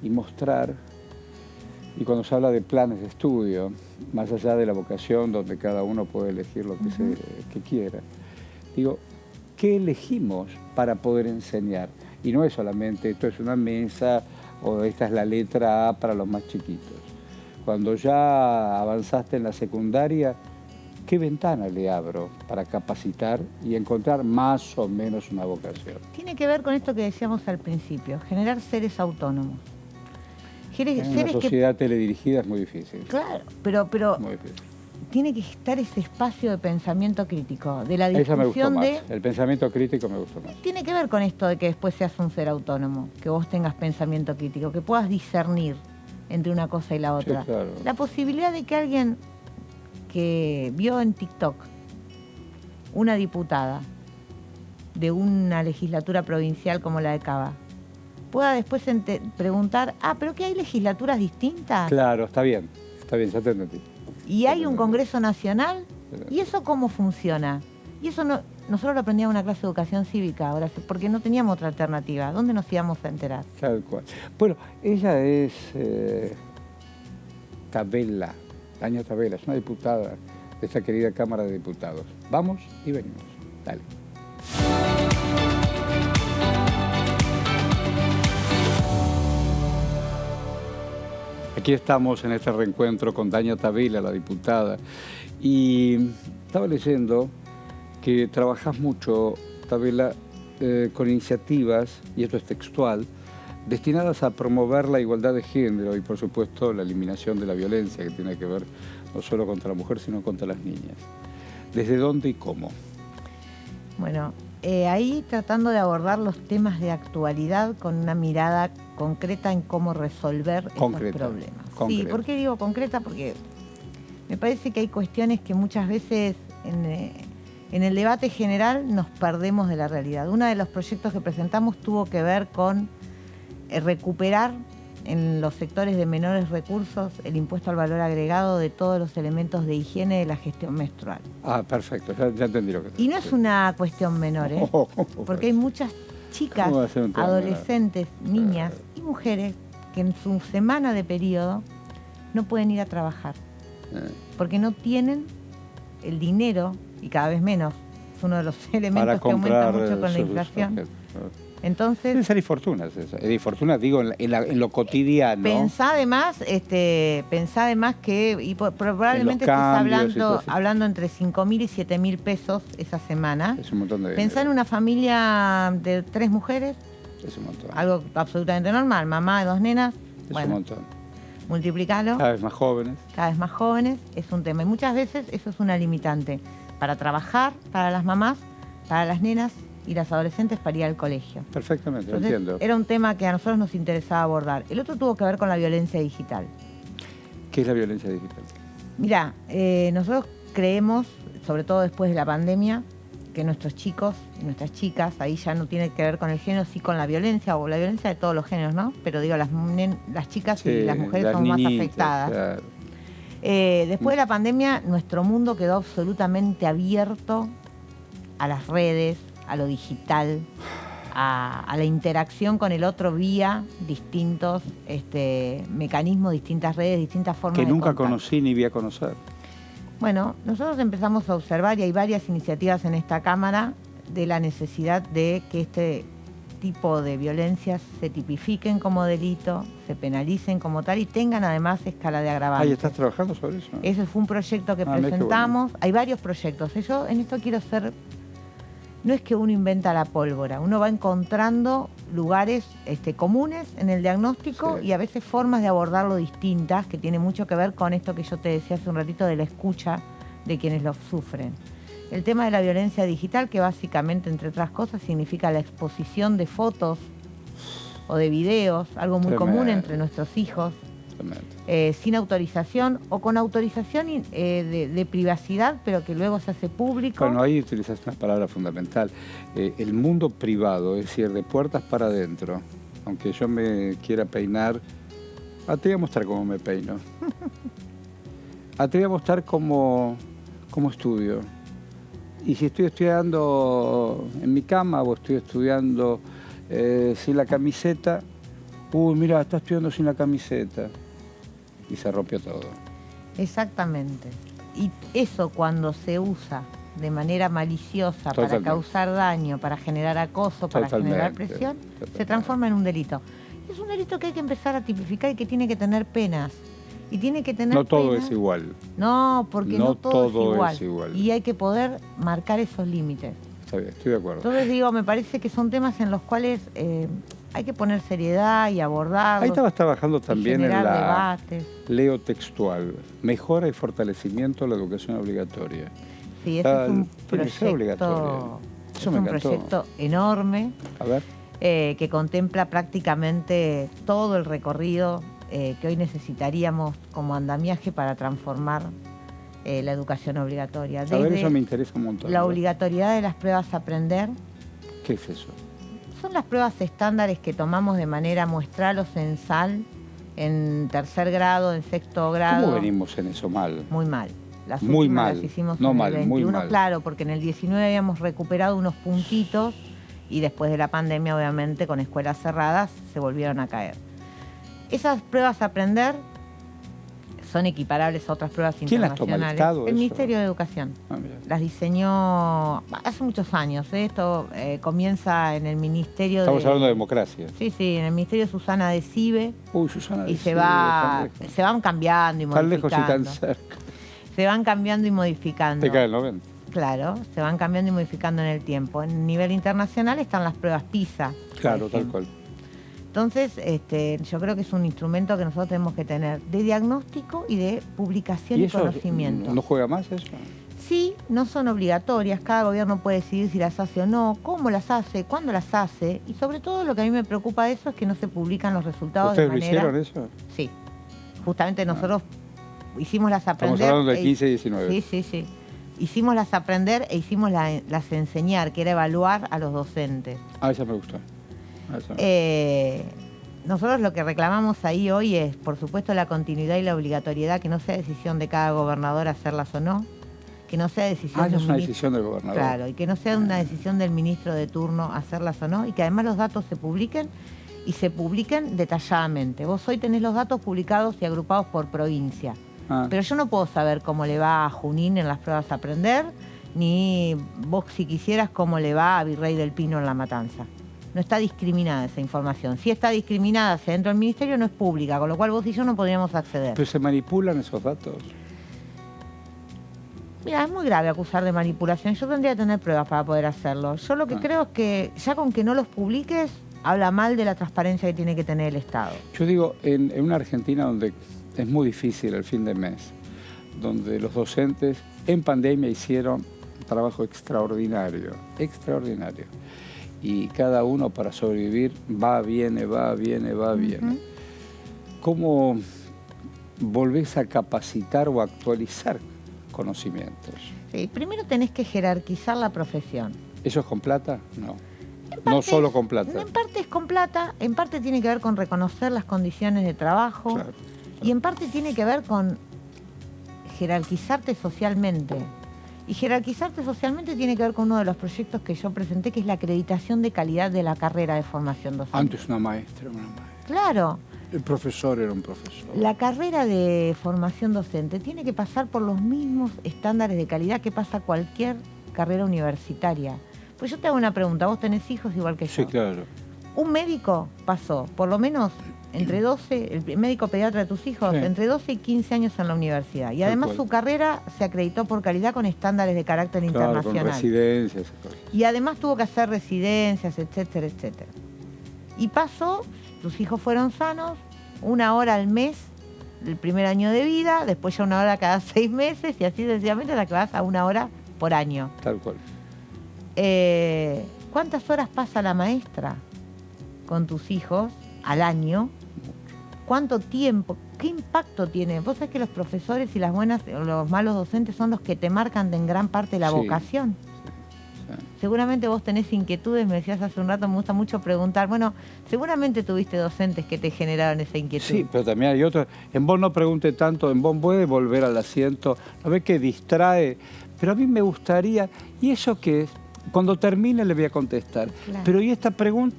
Speaker 1: y mostrar, y cuando se habla de planes de estudio, más allá de la vocación donde cada uno puede elegir lo que, que quiera, digo, ¿qué elegimos para poder enseñar? Y no es solamente esto es una mesa o esta es la letra A para los más chiquitos. Cuando ya avanzaste en la secundaria, ¿qué ventana le abro para capacitar y encontrar más o menos una vocación?
Speaker 2: Tiene que ver con esto que decíamos al principio, generar seres autónomos.
Speaker 1: En una
Speaker 2: Seres que,
Speaker 1: sociedad teledirigida es muy difícil.
Speaker 2: claro, pero
Speaker 1: Muy difícil.
Speaker 2: tiene que estar ese espacio de pensamiento crítico, de la
Speaker 1: Esa me gustó
Speaker 2: discusión
Speaker 1: más.
Speaker 2: de...
Speaker 1: El pensamiento crítico me gustó más.
Speaker 2: Tiene que ver con esto de que después seas un ser autónomo, que vos tengas pensamiento crítico, que puedas discernir entre una cosa y la otra.
Speaker 1: Sí, claro.
Speaker 2: La posibilidad de que alguien que vio en TikTok una diputada de una legislatura provincial como la de Cava pueda después preguntar, pero ¿qué hay legislaturas distintas?
Speaker 1: Claro, está bien, ya te entendí.
Speaker 2: Y hay un Congreso Nacional, ¿y eso cómo funciona? Y eso no, nosotros lo aprendíamos en una clase de educación cívica, ahora, porque no teníamos otra alternativa. ¿Dónde nos íbamos a enterar?
Speaker 1: Tal cual. Bueno, ella es Tabela, Tania Tabela, es una diputada de esta querida Cámara de Diputados. Vamos y venimos. Dale. Aquí estamos en este reencuentro con Tania Tabela, la diputada, y estaba leyendo que trabajás mucho, Tabela, con iniciativas, y esto es textual, destinadas a promover la igualdad de género y, por supuesto, la eliminación de la violencia que tiene que ver no solo contra la mujer, sino contra las niñas. ¿Desde dónde y cómo?
Speaker 2: Bueno, ahí tratando de abordar los temas de actualidad con una mirada concreta en cómo resolver esos problemas. Sí, ¿por qué digo concreta? Porque me parece que hay cuestiones que muchas veces en el debate general nos perdemos de la realidad. Uno de los proyectos que presentamos tuvo que ver con recuperar en los sectores de menores recursos el impuesto al valor agregado de todos los elementos de higiene de la gestión menstrual.
Speaker 1: Ah, perfecto, ya entendí lo que...
Speaker 2: Y no es una cuestión menor, ¿eh? Porque hay muchas chicas, adolescentes, niñas y mujeres que en su semana de periodo no pueden ir a trabajar porque no tienen el dinero, y cada vez menos, es uno de los elementos que aumenta mucho con la inflación. Entonces,
Speaker 1: deben ser infortunas eso. Infortunas, digo, en lo cotidiano.
Speaker 2: Pensá además que y probablemente estés hablando entre 5.000 y 7.000 pesos esa semana.
Speaker 1: Es un montón de dinero.
Speaker 2: Pensá en una familia de 3 mujeres.
Speaker 1: Es un montón.
Speaker 2: Algo absolutamente normal, mamá de 2 nenas.
Speaker 1: Es un montón.
Speaker 2: Multiplicalo.
Speaker 1: Cada vez más jóvenes.
Speaker 2: Cada vez más jóvenes, es un tema. Y muchas veces eso es una limitante para trabajar, para las mamás, para las nenas y las adolescentes para ir al colegio.
Speaker 1: Perfectamente,
Speaker 2: Entonces,
Speaker 1: entiendo.
Speaker 2: era un tema que a nosotros nos interesaba abordar. El otro tuvo que ver con la violencia digital.
Speaker 1: ¿Qué es la violencia digital?
Speaker 2: Mira, nosotros creemos, sobre todo después de la pandemia, que nuestros chicos y nuestras chicas, ahí ya no tiene que ver con el género, sí con la violencia, o la violencia de todos los géneros, ¿no? Pero digo, las chicas
Speaker 1: Sí,
Speaker 2: y las mujeres
Speaker 1: las
Speaker 2: son más
Speaker 1: niñitas,
Speaker 2: afectadas.
Speaker 1: claro.
Speaker 2: Después de la pandemia, nuestro mundo quedó absolutamente abierto a las redes, a lo digital, a la interacción con el otro vía distintos mecanismos, distintas redes, distintas formas
Speaker 1: Que
Speaker 2: de
Speaker 1: nunca
Speaker 2: contacto.
Speaker 1: conocí ni vi a conocer.
Speaker 2: Bueno, nosotros empezamos a observar, y hay varias iniciativas en esta Cámara, de la necesidad de que este tipo de violencias se tipifiquen como delito, se penalicen como tal y tengan además escala de agravantes.
Speaker 1: Ah, ¿y estás trabajando sobre eso?
Speaker 2: Ese fue un proyecto que
Speaker 1: Ah, mira qué
Speaker 2: presentamos. Hay varios proyectos. Yo en esto quiero ser... No es que uno inventa la pólvora, uno va encontrando lugares comunes en el diagnóstico
Speaker 1: Sí.
Speaker 2: y a veces formas de abordarlo distintas, que tiene mucho que ver con esto que yo te decía hace un ratito de la escucha de quienes lo sufren. El tema de la violencia digital, que básicamente, entre otras cosas, significa la exposición de fotos o de videos, algo muy
Speaker 1: Tremendo.
Speaker 2: común entre nuestros hijos, sin autorización o con autorización de privacidad, pero que luego se hace público.
Speaker 1: Bueno, ahí utilizaste una palabra fundamental. El mundo privado, es decir, de puertas para adentro, aunque yo me quiera peinar, te voy a mostrar cómo me peino. Te voy a mostrar cómo estudio. Y si estoy estudiando en mi cama o estoy estudiando sin la camiseta, mira, está estudiando sin la camiseta. Y se rompió todo.
Speaker 2: Exactamente. Y eso, cuando se usa de manera maliciosa
Speaker 1: Totalmente.
Speaker 2: para causar daño, para generar acoso, para generar presión, se transforma en un delito. Es un delito que hay que empezar a tipificar y que tiene que tener penas. Y tiene que tener
Speaker 1: No todo
Speaker 2: penas.
Speaker 1: es igual.
Speaker 2: No, porque no todo es
Speaker 1: es igual.
Speaker 2: Y hay que poder marcar esos límites.
Speaker 1: Está bien, estoy de acuerdo.
Speaker 2: Entonces digo, me parece que son temas en los cuales hay que poner seriedad y abordarlos.
Speaker 1: Ahí estabas trabajando también en
Speaker 2: generar
Speaker 1: la
Speaker 2: debates.
Speaker 1: leo textual, mejora y fortalecimiento de la educación obligatoria.
Speaker 2: Sí, ese es un
Speaker 1: tiene que ser obligatoria.
Speaker 2: proyecto,
Speaker 1: Eso
Speaker 2: es
Speaker 1: me
Speaker 2: un
Speaker 1: encantó.
Speaker 2: proyecto enorme
Speaker 1: A ver,
Speaker 2: que contempla prácticamente todo el recorrido que hoy necesitaríamos como andamiaje para transformar la educación obligatoria.
Speaker 1: a ver,
Speaker 2: Desde
Speaker 1: eso me interesa un montón.
Speaker 2: la
Speaker 1: A ver,
Speaker 2: obligatoriedad de las pruebas a aprender.
Speaker 1: ¿qué es eso?
Speaker 2: Son las pruebas estándares que tomamos de manera muestral o censal en tercer grado, en sexto grado.
Speaker 1: ¿Cómo venimos en eso mal?
Speaker 2: Muy mal. Las
Speaker 1: Muy
Speaker 2: últimas
Speaker 1: mal.
Speaker 2: las hicimos
Speaker 1: No
Speaker 2: en
Speaker 1: mal,
Speaker 2: el
Speaker 1: muy
Speaker 2: 21,
Speaker 1: mal.
Speaker 2: claro, porque en el 19 habíamos recuperado unos puntitos y después de la pandemia, obviamente, con escuelas cerradas, se volvieron a caer. Esas pruebas a aprender son equiparables a otras pruebas
Speaker 1: ¿Quién las toma? ¿El
Speaker 2: internacionales.
Speaker 1: Estado,
Speaker 2: El
Speaker 1: eso?
Speaker 2: Ministerio de Educación.
Speaker 1: Ah, mira.
Speaker 2: Las diseñó hace muchos años. Esto comienza en el Ministerio
Speaker 1: Estamos hablando de democracia.
Speaker 2: Sí, sí, en el Ministerio de Susana de Cibe.
Speaker 1: Susana.
Speaker 2: Y
Speaker 1: decide, tan lejos.
Speaker 2: se van cambiando y
Speaker 1: Tan lejos
Speaker 2: modificando.
Speaker 1: y tan cerca.
Speaker 2: Se van cambiando y modificando.
Speaker 1: Te cae el 90.
Speaker 2: Claro, se van cambiando y modificando en el tiempo. En nivel internacional están las pruebas PISA. por
Speaker 1: Claro, tal
Speaker 2: ejemplo.
Speaker 1: cual.
Speaker 2: Entonces, yo creo que es un instrumento que nosotros tenemos que tener de diagnóstico y de publicación y,
Speaker 1: ¿Y eso
Speaker 2: conocimiento.
Speaker 1: no juega más eso?
Speaker 2: Sí, no son obligatorias, cada gobierno puede decidir si las hace o no, cómo las hace, cuándo las hace, y sobre todo lo que a mí me preocupa de eso es que no se publican los resultados de
Speaker 1: ¿Ustedes lo
Speaker 2: manera...
Speaker 1: hicieron eso?
Speaker 2: Sí, justamente nosotros hicimos las aprender...
Speaker 1: Estamos hablando de 15 y 19.
Speaker 2: Sí, sí, sí. Hicimos las aprender e hicimos las enseñar, que era evaluar a los docentes.
Speaker 1: Ah, esa me gustó.
Speaker 2: Nosotros lo que reclamamos ahí hoy es, por supuesto, la continuidad y la obligatoriedad, que no sea decisión de cada gobernador hacerlas o no, que no sea decisión
Speaker 1: no es una
Speaker 2: ministro,
Speaker 1: decisión del gobernador.
Speaker 2: claro, y que no sea una decisión del ministro de turno hacerlas o no, y que además los datos se publiquen y se publiquen detalladamente. Vos hoy tenés los datos publicados y agrupados por provincia, pero yo no puedo saber cómo le va a Junín en las pruebas a aprender, ni vos, si quisieras, cómo le va a Virrey del Pino en La Matanza. No está discriminada esa información. Si está discriminada hacia dentro del ministerio, no es pública, con lo cual vos y yo no podríamos acceder.
Speaker 1: ¿Pero se manipulan esos datos?
Speaker 2: Mira, es muy grave acusar de manipulación. Yo tendría que tener pruebas para poder hacerlo. Yo lo que creo es que ya con que no los publiques, habla mal de la transparencia que tiene que tener el Estado.
Speaker 1: Yo digo, en una Argentina donde es muy difícil el fin de mes, donde los docentes en pandemia hicieron un trabajo extraordinario, extraordinario. Y cada uno para sobrevivir va, viene, va, viene, va, viene. ¿Cómo volvés a capacitar o actualizar conocimientos?
Speaker 2: Sí, primero tenés que jerarquizar la profesión.
Speaker 1: ¿Eso es con plata? No. No solo con plata.
Speaker 2: En parte es con plata, en parte tiene que ver con reconocer las condiciones de trabajo,
Speaker 1: Claro,
Speaker 2: y en parte tiene que ver con jerarquizarte socialmente. Y jerarquizarte socialmente tiene que ver con uno de los proyectos que yo presenté, que es la acreditación de calidad de la carrera de formación docente.
Speaker 1: Antes una maestra.
Speaker 2: Claro.
Speaker 1: El profesor era un profesor.
Speaker 2: La carrera de formación docente tiene que pasar por los mismos estándares de calidad que pasa cualquier carrera universitaria. Pues yo te hago una pregunta, vos tenés hijos igual que yo.
Speaker 1: Sí, claro.
Speaker 2: Un médico pasó, por lo menos entre 12, el médico pediatra de tus hijos,
Speaker 1: Sí.
Speaker 2: entre 12 y 15 años en la universidad. Y
Speaker 1: Tal
Speaker 2: además
Speaker 1: cual.
Speaker 2: su carrera se acreditó por calidad con estándares de carácter
Speaker 1: Claro, con
Speaker 2: internacional.
Speaker 1: residencias y cosas.
Speaker 2: Y además tuvo que hacer residencias, etcétera, etcétera. Y pasó, tus hijos fueron sanos, 1 hora al mes el primer año de vida, después ya 1 hora cada 6 meses y así sencillamente hasta que vas a 1 hora por año.
Speaker 1: Tal cual.
Speaker 2: ¿Cuántas horas pasa la maestra con tus hijos al año? ¿Cuánto tiempo? ¿Qué impacto tiene? Vos sabés que los profesores y las buenas o los malos docentes son los que te marcan en gran parte la
Speaker 1: Sí.
Speaker 2: vocación.
Speaker 1: Sí.
Speaker 2: Seguramente vos tenés inquietudes, me decías hace un rato, me gusta mucho preguntar. Bueno, seguramente tuviste docentes que te generaron esa inquietud.
Speaker 1: Sí, pero también hay otros. En vos no pregunte tanto, en vos puede volver al asiento, ¿no ves que distrae? Pero a mí me gustaría, ¿y eso qué es? Cuando termine le voy a contestar.
Speaker 2: Claro.
Speaker 1: Pero ¿y esta pregunta?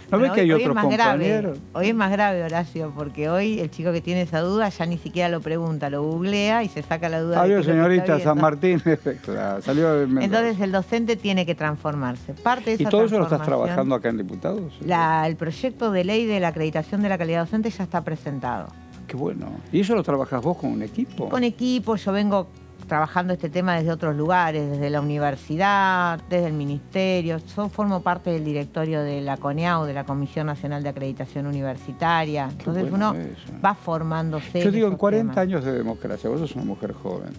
Speaker 1: ¿No
Speaker 2: Bueno,
Speaker 1: ves que hay
Speaker 2: hoy
Speaker 1: otros
Speaker 2: es más
Speaker 1: compañeros?
Speaker 2: grave. Hoy es más grave, Horacio, porque hoy el chico que tiene esa duda ya ni siquiera lo pregunta, lo googlea y se saca la duda.
Speaker 1: Adiós,
Speaker 2: de qué es lo que está
Speaker 1: señorita San
Speaker 2: viendo.
Speaker 1: Martín. Claro, salió de Mendoza.
Speaker 2: Entonces el docente tiene que transformarse. Parte de
Speaker 1: ¿Y
Speaker 2: esa
Speaker 1: todo eso lo estás
Speaker 2: transformación,
Speaker 1: trabajando acá en Diputados?
Speaker 2: el proyecto de ley de la acreditación de la calidad docente ya está presentado.
Speaker 1: Qué bueno. ¿Y eso lo trabajas vos con un equipo?
Speaker 2: Con equipo, yo vengo trabajando este tema desde otros lugares, desde la universidad, desde el ministerio. Yo formo parte del directorio de la CONEAU, de la Comisión Nacional de Acreditación Universitaria.
Speaker 1: Qué
Speaker 2: Entonces
Speaker 1: bueno
Speaker 2: uno
Speaker 1: eso.
Speaker 2: va formándose.
Speaker 1: Yo digo, en
Speaker 2: esos
Speaker 1: 40
Speaker 2: temas.
Speaker 1: años de democracia, vos sos una mujer joven.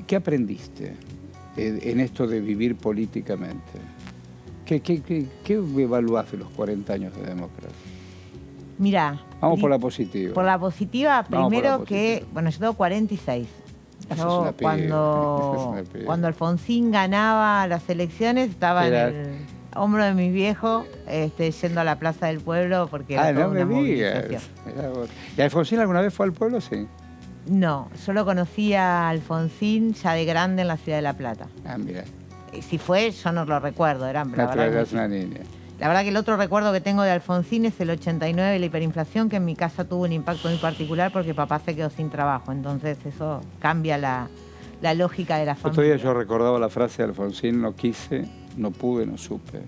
Speaker 1: ¿Qué aprendiste en esto de vivir políticamente? ¿Qué evaluás de los 40 años de democracia?
Speaker 2: Mirá.
Speaker 1: Vamos por la positiva.
Speaker 2: Por la positiva,
Speaker 1: Vamos por la
Speaker 2: primero
Speaker 1: positiva.
Speaker 2: que, bueno, yo tengo 46.
Speaker 1: Sos
Speaker 2: Yo
Speaker 1: una piba, sos una piba.
Speaker 2: cuando Alfonsín ganaba las elecciones estaba
Speaker 1: Era-
Speaker 2: en el hombro de mi viejo yendo a la Plaza del Pueblo porque era toda
Speaker 1: no
Speaker 2: una
Speaker 1: me digas.
Speaker 2: movilización.
Speaker 1: Mirá vos. ¿Y Alfonsín alguna vez fue al pueblo? Sí.
Speaker 2: No, yo lo conocí a Alfonsín ya de grande en la ciudad de La Plata.
Speaker 1: Ah, mira.
Speaker 2: Y si fue, yo no lo recuerdo, la verdad,
Speaker 1: Eras una niña.
Speaker 2: la verdad que el otro recuerdo que tengo de Alfonsín es el 89, la hiperinflación, que en mi casa tuvo un impacto muy particular porque papá se quedó sin trabajo. Entonces eso cambia la lógica de la
Speaker 1: Otro
Speaker 2: familia.
Speaker 1: día yo recordaba la frase de Alfonsín: no quise, no pude, no supe.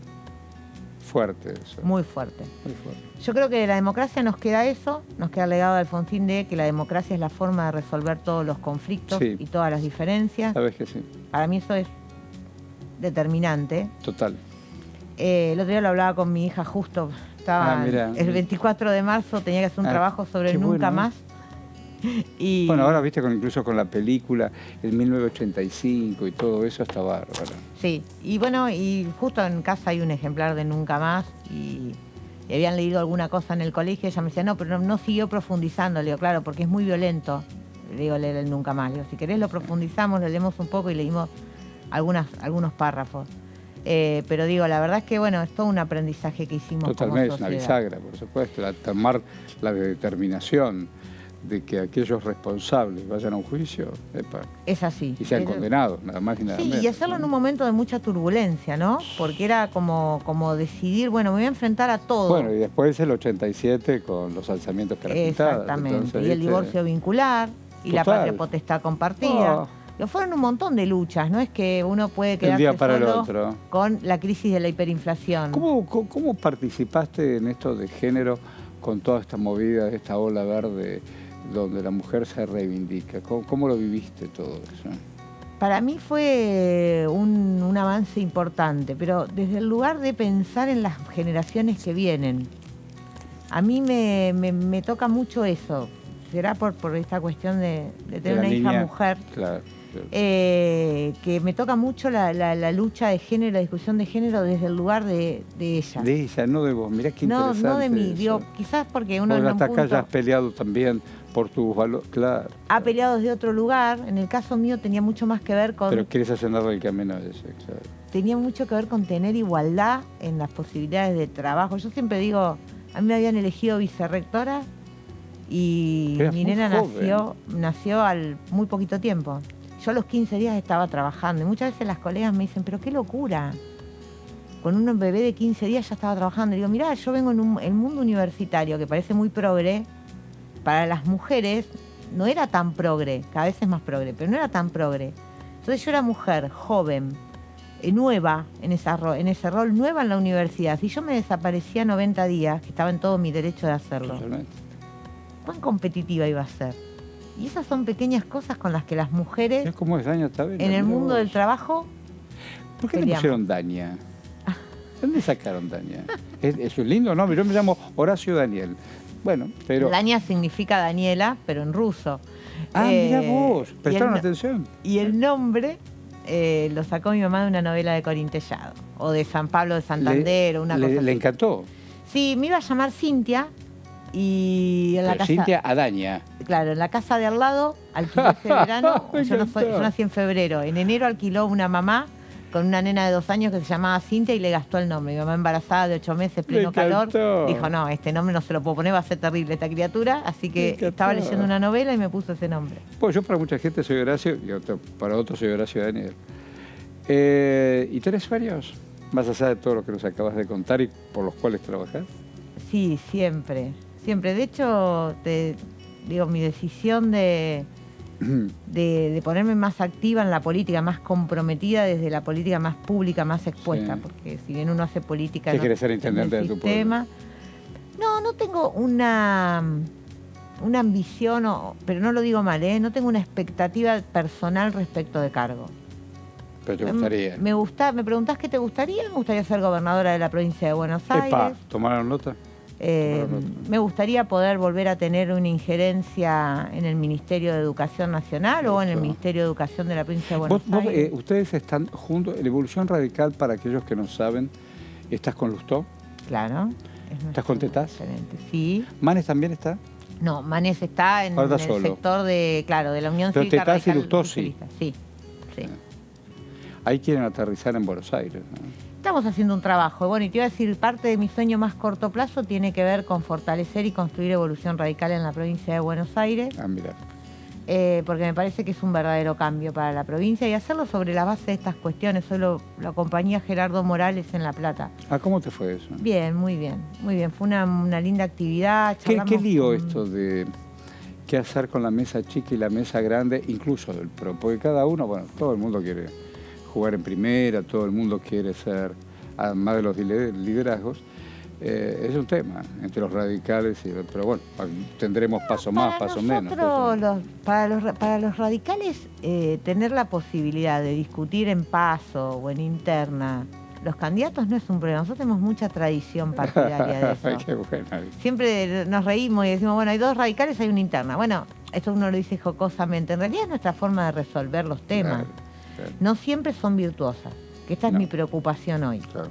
Speaker 1: Fuerte eso.
Speaker 2: Muy fuerte.
Speaker 1: Muy fuerte.
Speaker 2: Yo creo que de la democracia nos queda eso, nos queda el legado de Alfonsín de que la democracia es la forma de resolver todos los conflictos
Speaker 1: Sí.
Speaker 2: y todas las diferencias.
Speaker 1: Sabes que sí.
Speaker 2: Para mí eso es determinante.
Speaker 1: Total.
Speaker 2: El otro día lo hablaba con mi hija justo, estaba
Speaker 1: mirá.
Speaker 2: el 24 de marzo, tenía que hacer un trabajo sobre
Speaker 1: qué
Speaker 2: el Nunca
Speaker 1: bueno,
Speaker 2: Más. Y
Speaker 1: Bueno, ahora viste, incluso con la película, el 1985 y todo eso, está bárbaro.
Speaker 2: sí, y bueno, y justo en casa hay un ejemplar de Nunca Más y habían leído alguna cosa en el colegio. Ella me decía, no, pero no siguió profundizando. Le digo, claro, porque es muy violento. Le digo, leer el Nunca Más. Le digo, si querés lo profundizamos, lo leemos un poco y leímos algunos párrafos. Pero digo, la verdad es que bueno, es todo un aprendizaje que hicimos
Speaker 1: Totalmente, es
Speaker 2: como
Speaker 1: una
Speaker 2: sociedad.
Speaker 1: bisagra, por supuesto, tomar la determinación de que aquellos responsables vayan a un juicio, epa,
Speaker 2: Es así.
Speaker 1: y sean
Speaker 2: Es-
Speaker 1: condenados, nada más y nada
Speaker 2: Sí,
Speaker 1: menos.
Speaker 2: y hacerlo en un momento de mucha turbulencia, ¿no? Porque era como decidir, bueno, me voy a enfrentar a todo.
Speaker 1: Bueno, y después el 87 con los alzamientos que
Speaker 2: Exactamente.
Speaker 1: Entonces,
Speaker 2: y el
Speaker 1: ¿viste?
Speaker 2: divorcio vincular, y la
Speaker 1: Total.
Speaker 2: patria potestad compartida.
Speaker 1: Oh.
Speaker 2: Lo fueron un montón de luchas, no es que uno puede
Speaker 1: Un
Speaker 2: quedarse
Speaker 1: día para el
Speaker 2: solo
Speaker 1: otro.
Speaker 2: con la crisis de la hiperinflación.
Speaker 1: ¿Cómo participaste en esto de género con toda esta movida, esta ola verde, donde la mujer se reivindica? ¿Cómo lo viviste todo eso?
Speaker 2: Para mí fue un avance importante, pero desde el lugar de pensar en las generaciones que vienen. A mí me toca mucho eso. Será por esta cuestión de tener
Speaker 1: la
Speaker 2: una hija
Speaker 1: niña,
Speaker 2: mujer.
Speaker 1: Claro. Claro.
Speaker 2: Que me toca mucho la lucha de género, la discusión de género desde el lugar de ella.
Speaker 1: De ella, no de vos. Mirá qué interesante.
Speaker 2: No de mí,
Speaker 1: eso.
Speaker 2: digo, quizás porque uno
Speaker 1: Porque
Speaker 2: en un
Speaker 1: hasta acá
Speaker 2: punto
Speaker 1: ya has peleado también por tus valores, claro.
Speaker 2: ha peleado desde otro lugar. En el caso mío tenía mucho más que ver con...
Speaker 1: Pero quieres hacer el camino de ese, claro.
Speaker 2: Tenía mucho que ver con tener igualdad en las posibilidades de trabajo. Yo siempre digo, a mí me habían elegido vicerrectora y mi nena nació al muy poquito tiempo. Yo a los 15 días estaba trabajando y muchas veces las colegas me dicen, pero qué locura. Con un bebé de 15 días ya estaba trabajando. Y digo, mirá, yo vengo en el mundo universitario, que parece muy progre. Para las mujeres no era tan progre, cada vez es más progre, pero no era tan progre. Entonces yo era mujer, joven, nueva en ese rol, nueva en la universidad. Si yo me desaparecía 90 días, que estaba en todo mi derecho de hacerlo,
Speaker 1: Totalmente.
Speaker 2: ¿cuán competitiva iba a ser? Y esas son pequeñas cosas con las que las mujeres
Speaker 1: Es como es Daña Tabela.
Speaker 2: en el mundo del trabajo
Speaker 1: ¿Por qué le
Speaker 2: peleamos.
Speaker 1: pusieron Daña? ¿Dónde sacaron Daña? Es un lindo nombre. Yo me llamo Horacio Daniel. Bueno, pero...
Speaker 2: Daña significa Daniela, pero en ruso.
Speaker 1: Ah, mira vos.
Speaker 2: y
Speaker 1: ¿Prestaron
Speaker 2: el-
Speaker 1: atención?
Speaker 2: Y el nombre lo sacó mi mamá de una novela de Corín Tellado, o de San Pablo de Santander, o una cosa
Speaker 1: Le
Speaker 2: así.
Speaker 1: encantó.
Speaker 2: Sí, me iba a llamar Cintia, y en la
Speaker 1: Pero
Speaker 2: casa...
Speaker 1: Cintia a Daña.
Speaker 2: Claro, en la casa de al lado alquiló ese verano.
Speaker 1: Me encantó.
Speaker 2: Yo nací en febrero. En enero alquiló una mamá con una nena de 2 años que se llamaba Cintia y le gastó el nombre. Mi mamá embarazada de 8 meses, pleno calor,
Speaker 1: encantó.
Speaker 2: dijo, no, este nombre no se lo puedo poner, va a ser terrible esta criatura. Así
Speaker 1: Me
Speaker 2: que
Speaker 1: encantó.
Speaker 2: estaba leyendo una novela y me puso ese nombre.
Speaker 1: Pues yo para mucha gente soy Horacio y para otros soy Horacio Daniel. ¿Y tenés varios? Más allá de todo lo que nos acabas de contar y por los cuales trabajás.
Speaker 2: Sí, siempre, siempre. De hecho, te digo, mi decisión de ponerme más activa en la política, más comprometida desde la política más pública, más expuesta,
Speaker 1: Sí.
Speaker 2: porque si bien uno hace política
Speaker 1: ¿Qué
Speaker 2: en
Speaker 1: querés ser
Speaker 2: el
Speaker 1: intendente de tu pueblo?
Speaker 2: sistema, no tengo una ambición, pero no lo digo mal, no tengo una expectativa personal respecto de cargo.
Speaker 1: Pero te gustaría.
Speaker 2: Me preguntás qué te gustaría. Me gustaría ser gobernadora de la provincia de Buenos Aires.
Speaker 1: Epa, ¿tomaron nota?
Speaker 2: Me gustaría poder volver a tener una injerencia en el Ministerio de Educación Nacional o en el
Speaker 1: Eso.
Speaker 2: Ministerio de Educación de la provincia de Buenos Aires.
Speaker 1: Ustedes están juntos en Evolución Radical, para aquellos que no saben, ¿estás con Lustó?
Speaker 2: Claro.
Speaker 1: ¿Estás con Tetaz?
Speaker 2: Excelente, sí.
Speaker 1: ¿Manes también está?
Speaker 2: No, Manes está en
Speaker 1: Ahora
Speaker 2: el
Speaker 1: está solo.
Speaker 2: sector de la Unión
Speaker 1: Pero
Speaker 2: Cívica
Speaker 1: Tetaz y
Speaker 2: Radical
Speaker 1: Lustó sí.
Speaker 2: Socialista. Sí, sí.
Speaker 1: Ahí quieren aterrizar en Buenos Aires, ¿no?
Speaker 2: Estamos haciendo un trabajo. Bueno, y te iba a decir, parte de mi sueño más corto plazo tiene que ver con fortalecer y construir Evolución Radical en la provincia de Buenos Aires,
Speaker 1: Ah, mira.
Speaker 2: porque me parece que es un verdadero cambio para la provincia y hacerlo sobre la base de estas cuestiones. Hoy lo acompañé a Gerardo Morales en La Plata.
Speaker 1: Ah, ¿cómo te fue eso?
Speaker 2: Bien, muy bien, muy bien. Fue una linda actividad.
Speaker 1: ¿Qué
Speaker 2: charlamos
Speaker 1: lío
Speaker 2: con-
Speaker 1: esto de qué hacer con la mesa chica y la mesa grande, incluso del PRO? Porque cada uno, bueno, todo el mundo quiere jugar en primera, todo el mundo quiere ser, además de los liderazgos, es un tema entre los radicales, pero bueno, tendremos paso más, paso menos.
Speaker 2: Para los radicales, tener la posibilidad de discutir en paso o en interna los candidatos no es un problema. Nosotros tenemos mucha tradición partidaria de eso.
Speaker 1: Qué bueno.
Speaker 2: Siempre nos reímos y decimos, bueno, hay 2 radicales, hay una interna. Bueno, eso uno lo dice jocosamente. En realidad es nuestra forma de resolver los temas.
Speaker 1: Claro, claro.
Speaker 2: No siempre son virtuosas, que esta es
Speaker 1: No.
Speaker 2: mi preocupación hoy,
Speaker 1: Claro.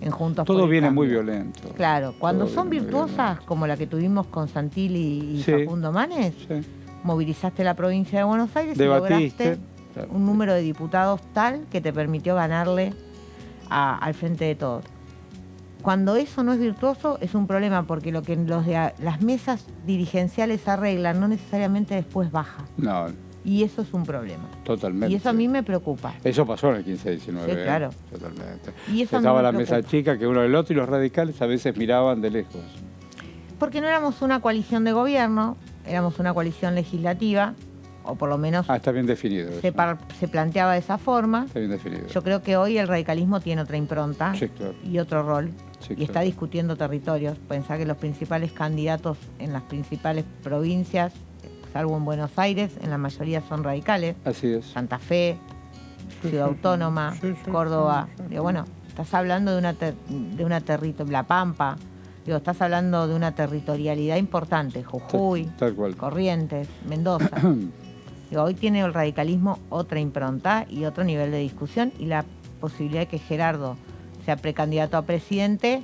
Speaker 2: en Juntos
Speaker 1: Todo
Speaker 2: por el
Speaker 1: viene
Speaker 2: Cambio.
Speaker 1: muy violento.
Speaker 2: Claro, cuando
Speaker 1: Todo
Speaker 2: son
Speaker 1: viene muy
Speaker 2: virtuosas,
Speaker 1: violento.
Speaker 2: como la que tuvimos con Santilli y
Speaker 1: Sí.
Speaker 2: Facundo Manes,
Speaker 1: Sí.
Speaker 2: movilizaste la provincia de Buenos Aires
Speaker 1: Debatiste.
Speaker 2: y lograste
Speaker 1: Claro.
Speaker 2: un número de diputados tal que te permitió ganarle al frente de todos. Cuando eso no es virtuoso es un problema, porque lo que las mesas dirigenciales arreglan no necesariamente después baja.
Speaker 1: No,
Speaker 2: Y eso es un problema.
Speaker 1: totalmente.
Speaker 2: Y eso a mí me preocupa.
Speaker 1: Eso pasó en el 15-19.
Speaker 2: Sí, claro.
Speaker 1: Totalmente.
Speaker 2: Y eso a mí
Speaker 1: Estaba
Speaker 2: me
Speaker 1: la
Speaker 2: preocupa.
Speaker 1: mesa chica, que uno del otro, y los radicales a veces miraban de lejos.
Speaker 2: Porque no éramos una coalición de gobierno, éramos una coalición legislativa, o por lo menos
Speaker 1: Está bien definido.
Speaker 2: se
Speaker 1: eso.
Speaker 2: planteaba de esa forma.
Speaker 1: Está bien definido.
Speaker 2: Yo creo que hoy el radicalismo tiene otra impronta
Speaker 1: Sí, claro.
Speaker 2: y otro rol.
Speaker 1: Sí,
Speaker 2: Y está
Speaker 1: claro.
Speaker 2: discutiendo territorios. Pensá que los principales candidatos en las principales provincias, salvo en Buenos Aires, en la mayoría son radicales.
Speaker 1: Así es.
Speaker 2: Santa Fe,
Speaker 1: Sí,
Speaker 2: Ciudad
Speaker 1: sí,
Speaker 2: Autónoma,
Speaker 1: sí, sí,
Speaker 2: Córdoba.
Speaker 1: sí, sí.
Speaker 2: Digo, bueno, estás hablando de una territorialidad, La Pampa. Digo, estás hablando de una territorialidad importante. Jujuy,
Speaker 1: Tal cual.
Speaker 2: Corrientes, Mendoza. Digo, hoy tiene el radicalismo otra impronta y otro nivel de discusión, y la posibilidad de que Gerardo sea precandidato a presidente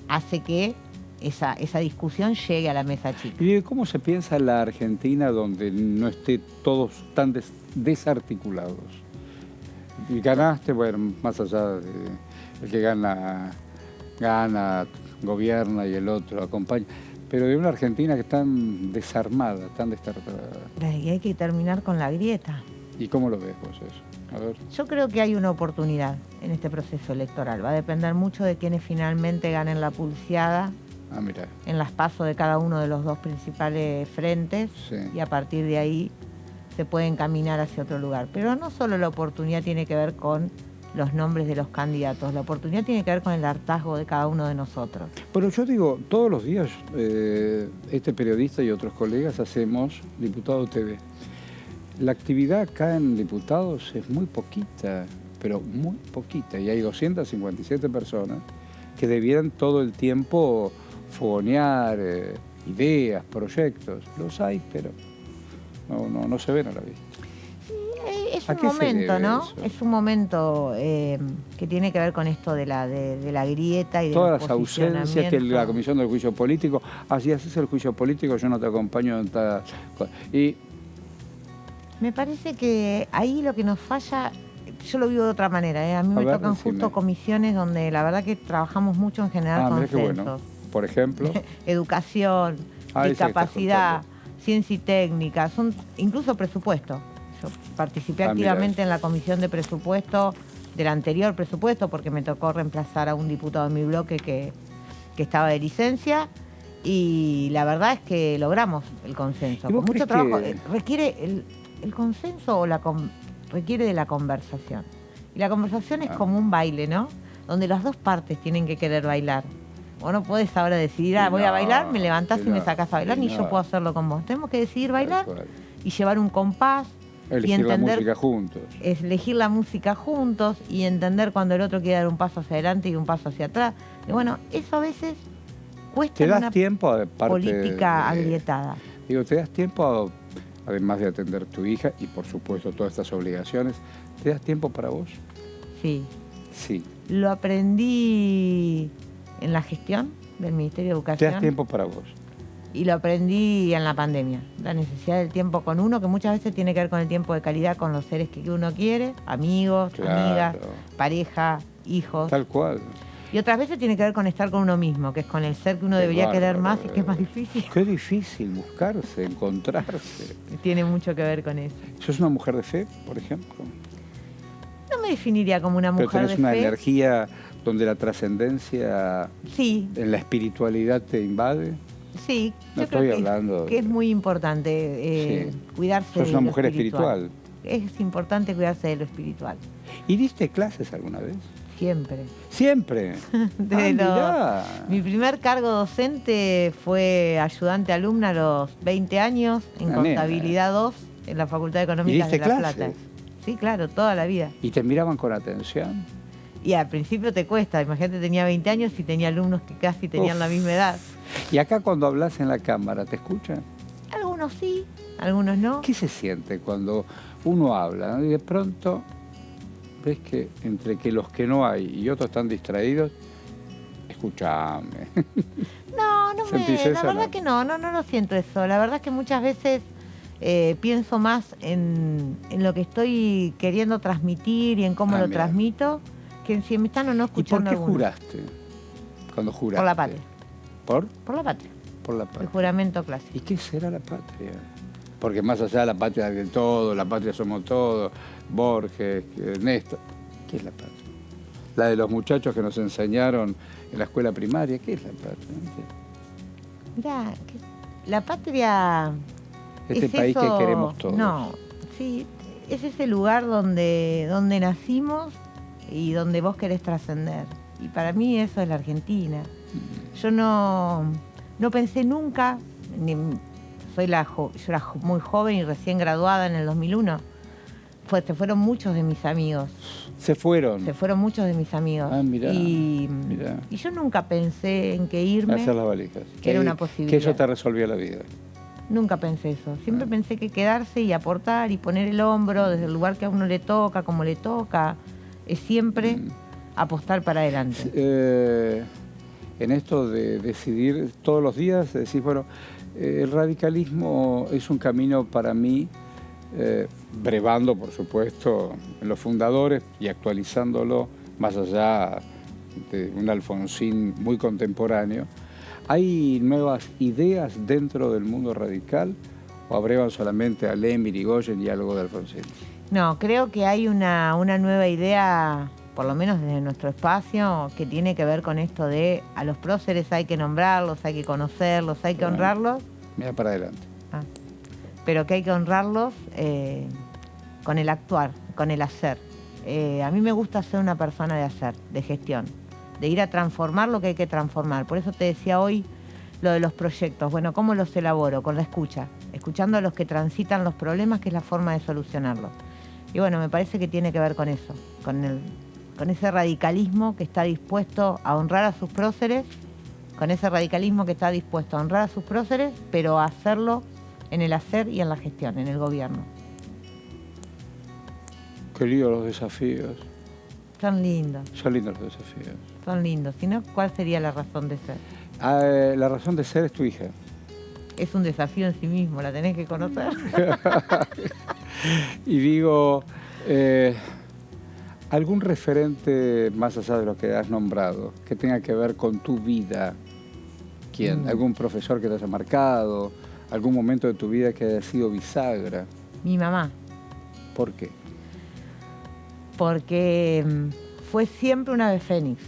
Speaker 2: hace que esa discusión llegue a la mesa chica.
Speaker 1: ¿Y cómo se piensa en la Argentina donde no esté todos tan desarticulados? Y ganaste, bueno, más allá de el que gana, gobierna y el otro acompaña, pero de una Argentina que está desarmada, tan destartalada.
Speaker 2: Y hay que terminar con la grieta.
Speaker 1: ¿Y cómo lo ves vos eso? A ver.
Speaker 2: Yo creo que hay una oportunidad en este proceso electoral. Va a depender mucho de quienes finalmente ganen la pulseada en las PASO de cada uno de los dos principales frentes, sí. Y a partir de ahí se puede encaminar hacia otro lugar. Pero no solo la oportunidad tiene que ver con los nombres de los candidatos, la oportunidad tiene que ver con el hartazgo de cada uno de nosotros.
Speaker 1: Pero yo digo, todos los días este periodista y otros colegas hacemos Diputado TV. La actividad acá en Diputados es muy poquita, pero muy poquita, y hay 257 personas que debieran todo el tiempo fogonear ideas, proyectos. Los hay, pero no se ven a la vista.
Speaker 2: Es un momento, ¿no? Eso? Es un momento que tiene que ver con esto de la grieta y de
Speaker 1: todas las ausencias que la Comisión del Juicio Político, así haces el juicio político, yo no te acompaño en tal... Y
Speaker 2: me parece que ahí lo que nos falla, yo lo vivo de otra manera, A mí me tocan justo comisiones donde la verdad que trabajamos mucho en generar consensos. Bueno.
Speaker 1: Por ejemplo.
Speaker 2: Educación, discapacidad, ciencia y técnica, son incluso presupuesto. Yo participé activamente en la comisión de presupuesto del anterior presupuesto porque me tocó reemplazar a un diputado de mi bloque que estaba de licencia, y la verdad es que logramos el consenso. Con mucho trabajo. Requiere el consenso requiere de la conversación. Y la conversación es como un baile, ¿no? Donde las dos partes tienen que querer bailar. Vos no podés ahora decidir, voy a bailar, me levantás y me sacás a bailar, ni yo puedo hacerlo con vos. Tenemos que decidir bailar y llevar un compás.
Speaker 1: Elegir la música juntos.
Speaker 2: Elegir la música juntos y entender cuando el otro quiere dar un paso hacia adelante y un paso hacia atrás. Y bueno, eso a veces cuesta en una política agrietada.
Speaker 1: Digo, ¿te das tiempo, además de atender tu hija y por supuesto todas estas obligaciones, ¿te das tiempo para vos?
Speaker 2: Sí.
Speaker 1: Sí.
Speaker 2: Lo aprendí en la gestión del Ministerio de Educación.
Speaker 1: ¿Te das tiempo para vos?
Speaker 2: Y lo aprendí en la pandemia, la necesidad del tiempo con uno, que muchas veces tiene que ver con el tiempo de calidad con los seres que uno quiere, amigos, amigas, pareja, hijos.
Speaker 1: Tal cual.
Speaker 2: Y otras veces tiene que ver con estar con uno mismo, que es con el ser que uno debería querer más y que es más difícil.
Speaker 1: Qué difícil buscarse, encontrarse.
Speaker 2: Tiene mucho que ver con eso.
Speaker 1: ¿Sos una mujer de fe, por ejemplo?
Speaker 2: No me definiría como una mujer de fe.
Speaker 1: Pero tenés una energía donde la trascendencia en la espiritualidad te invade.
Speaker 2: Sí,
Speaker 1: no yo creo
Speaker 2: que es muy importante cuidarse de lo espiritual.
Speaker 1: ¿Sos una mujer espiritual?
Speaker 2: Es importante cuidarse de lo espiritual.
Speaker 1: ¿Y diste clases alguna vez?
Speaker 2: Siempre.
Speaker 1: ¿Siempre?
Speaker 2: Mi primer cargo docente fue ayudante alumna a los 20 años en Contabilidad 2 en la Facultad de Económica de La Plata. Sí, claro, toda la vida.
Speaker 1: ¿Y te miraban con atención?
Speaker 2: Y al principio te cuesta, imagínate, tenía 20 años y tenía alumnos que casi tenían la misma edad.
Speaker 1: ¿Y acá cuando hablas en la cámara, te escuchan?
Speaker 2: Algunos sí, algunos no.
Speaker 1: ¿Qué se siente cuando uno habla, ¿no? Y de pronto ves que entre que los que no hay y otros están distraídos, escuchame?
Speaker 2: La verdad que no lo siento eso. La verdad es que muchas veces pienso más en lo que estoy queriendo transmitir y en cómo lo transmito, que en si me están o no escuchando.
Speaker 1: ¿Y por qué juraste? Cuando juraste.
Speaker 2: Por la patria.
Speaker 1: ¿Por?
Speaker 2: Por la patria.
Speaker 1: Por la patria.
Speaker 2: El juramento clásico.
Speaker 1: ¿Y qué será la patria? Porque más allá de la patria del todo, la patria somos todos, Borges, Néstor. ¿Qué es la patria? La de los muchachos que nos enseñaron en la escuela primaria. ¿Qué es la patria?
Speaker 2: Mirá, la patria...
Speaker 1: Este país que queremos todos.
Speaker 2: No, sí, es ese lugar donde nacimos y donde vos querés trascender. Y para mí eso es la Argentina. Yo no pensé nunca, yo era muy joven y recién graduada en el 2001. Se fueron muchos de mis amigos.
Speaker 1: ¿Se fueron?
Speaker 2: Se fueron muchos de mis amigos.
Speaker 1: Ah, mirá,
Speaker 2: y yo nunca pensé en que irme.
Speaker 1: Hacer las valijas.
Speaker 2: Que era una posibilidad.
Speaker 1: Que eso te resolvía la vida.
Speaker 2: Nunca pensé eso. Siempre pensé que quedarse y aportar y poner el hombro desde el lugar que a uno le toca, como le toca, es siempre apostar para adelante.
Speaker 1: En esto de decidir todos los días, decir, bueno, el radicalismo es un camino para mí, brevando, por supuesto, en los fundadores y actualizándolo más allá de un Alfonsín muy contemporáneo. ¿Hay nuevas ideas dentro del mundo radical o abrevan solamente a Lenin, Irigoyen y algo de Alfonsín?
Speaker 2: No, creo que hay una nueva idea, por lo menos desde nuestro espacio, que tiene que ver con esto de a los próceres hay que nombrarlos, hay que conocerlos, hay que honrarlos.
Speaker 1: Mira para adelante.
Speaker 2: Pero que hay que honrarlos con el actuar, con el hacer. A mí me gusta ser una persona de hacer, de gestión, de ir a transformar lo que hay que transformar. Por eso te decía hoy lo de los proyectos. Bueno, ¿cómo los elaboro? Con la escucha, escuchando a los que transitan los problemas, que es la forma de solucionarlos. Y bueno, me parece que tiene que ver con eso, con ese radicalismo que está dispuesto a honrar a sus próceres, con ese radicalismo que está dispuesto a honrar a sus próceres, pero a hacerlo en el hacer y en la gestión, en el gobierno.
Speaker 1: Qué lindos los desafíos.
Speaker 2: Son lindos.
Speaker 1: Son lindos los desafíos.
Speaker 2: Son lindos. Si no, ¿cuál sería la razón de ser?
Speaker 1: La razón de ser es tu hija.
Speaker 2: Es un desafío en sí mismo, la tenés que conocer.
Speaker 1: Y digo, ¿algún referente más allá de lo que has nombrado, que tenga que ver con tu vida? ¿Quién? ¿Algún profesor que te haya marcado? ¿Algún momento de tu vida que haya sido bisagra?
Speaker 2: Mi mamá.
Speaker 1: ¿Por qué?
Speaker 2: Porque fue siempre una ave fénix.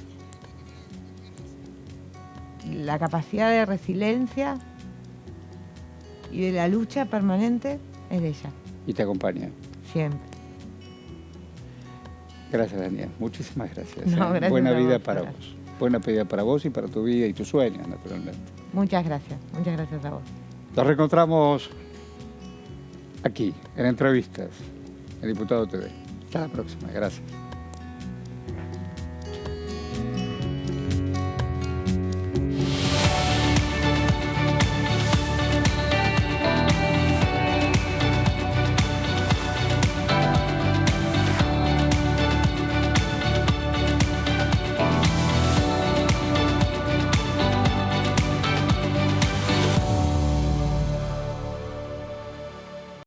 Speaker 2: La capacidad de resiliencia y de la lucha permanente es de ella.
Speaker 1: Y te acompaña.
Speaker 2: Siempre.
Speaker 1: Gracias, Daniel. Muchísimas gracias.
Speaker 2: No, gracias.
Speaker 1: Buena vida
Speaker 2: vos,
Speaker 1: para vos. Buena vida para vos y para tu vida y tus sueños, naturalmente.
Speaker 2: Muchas gracias a vos.
Speaker 1: Nos reencontramos aquí, en entrevistas, en Diputado TV. Hasta la próxima. Gracias.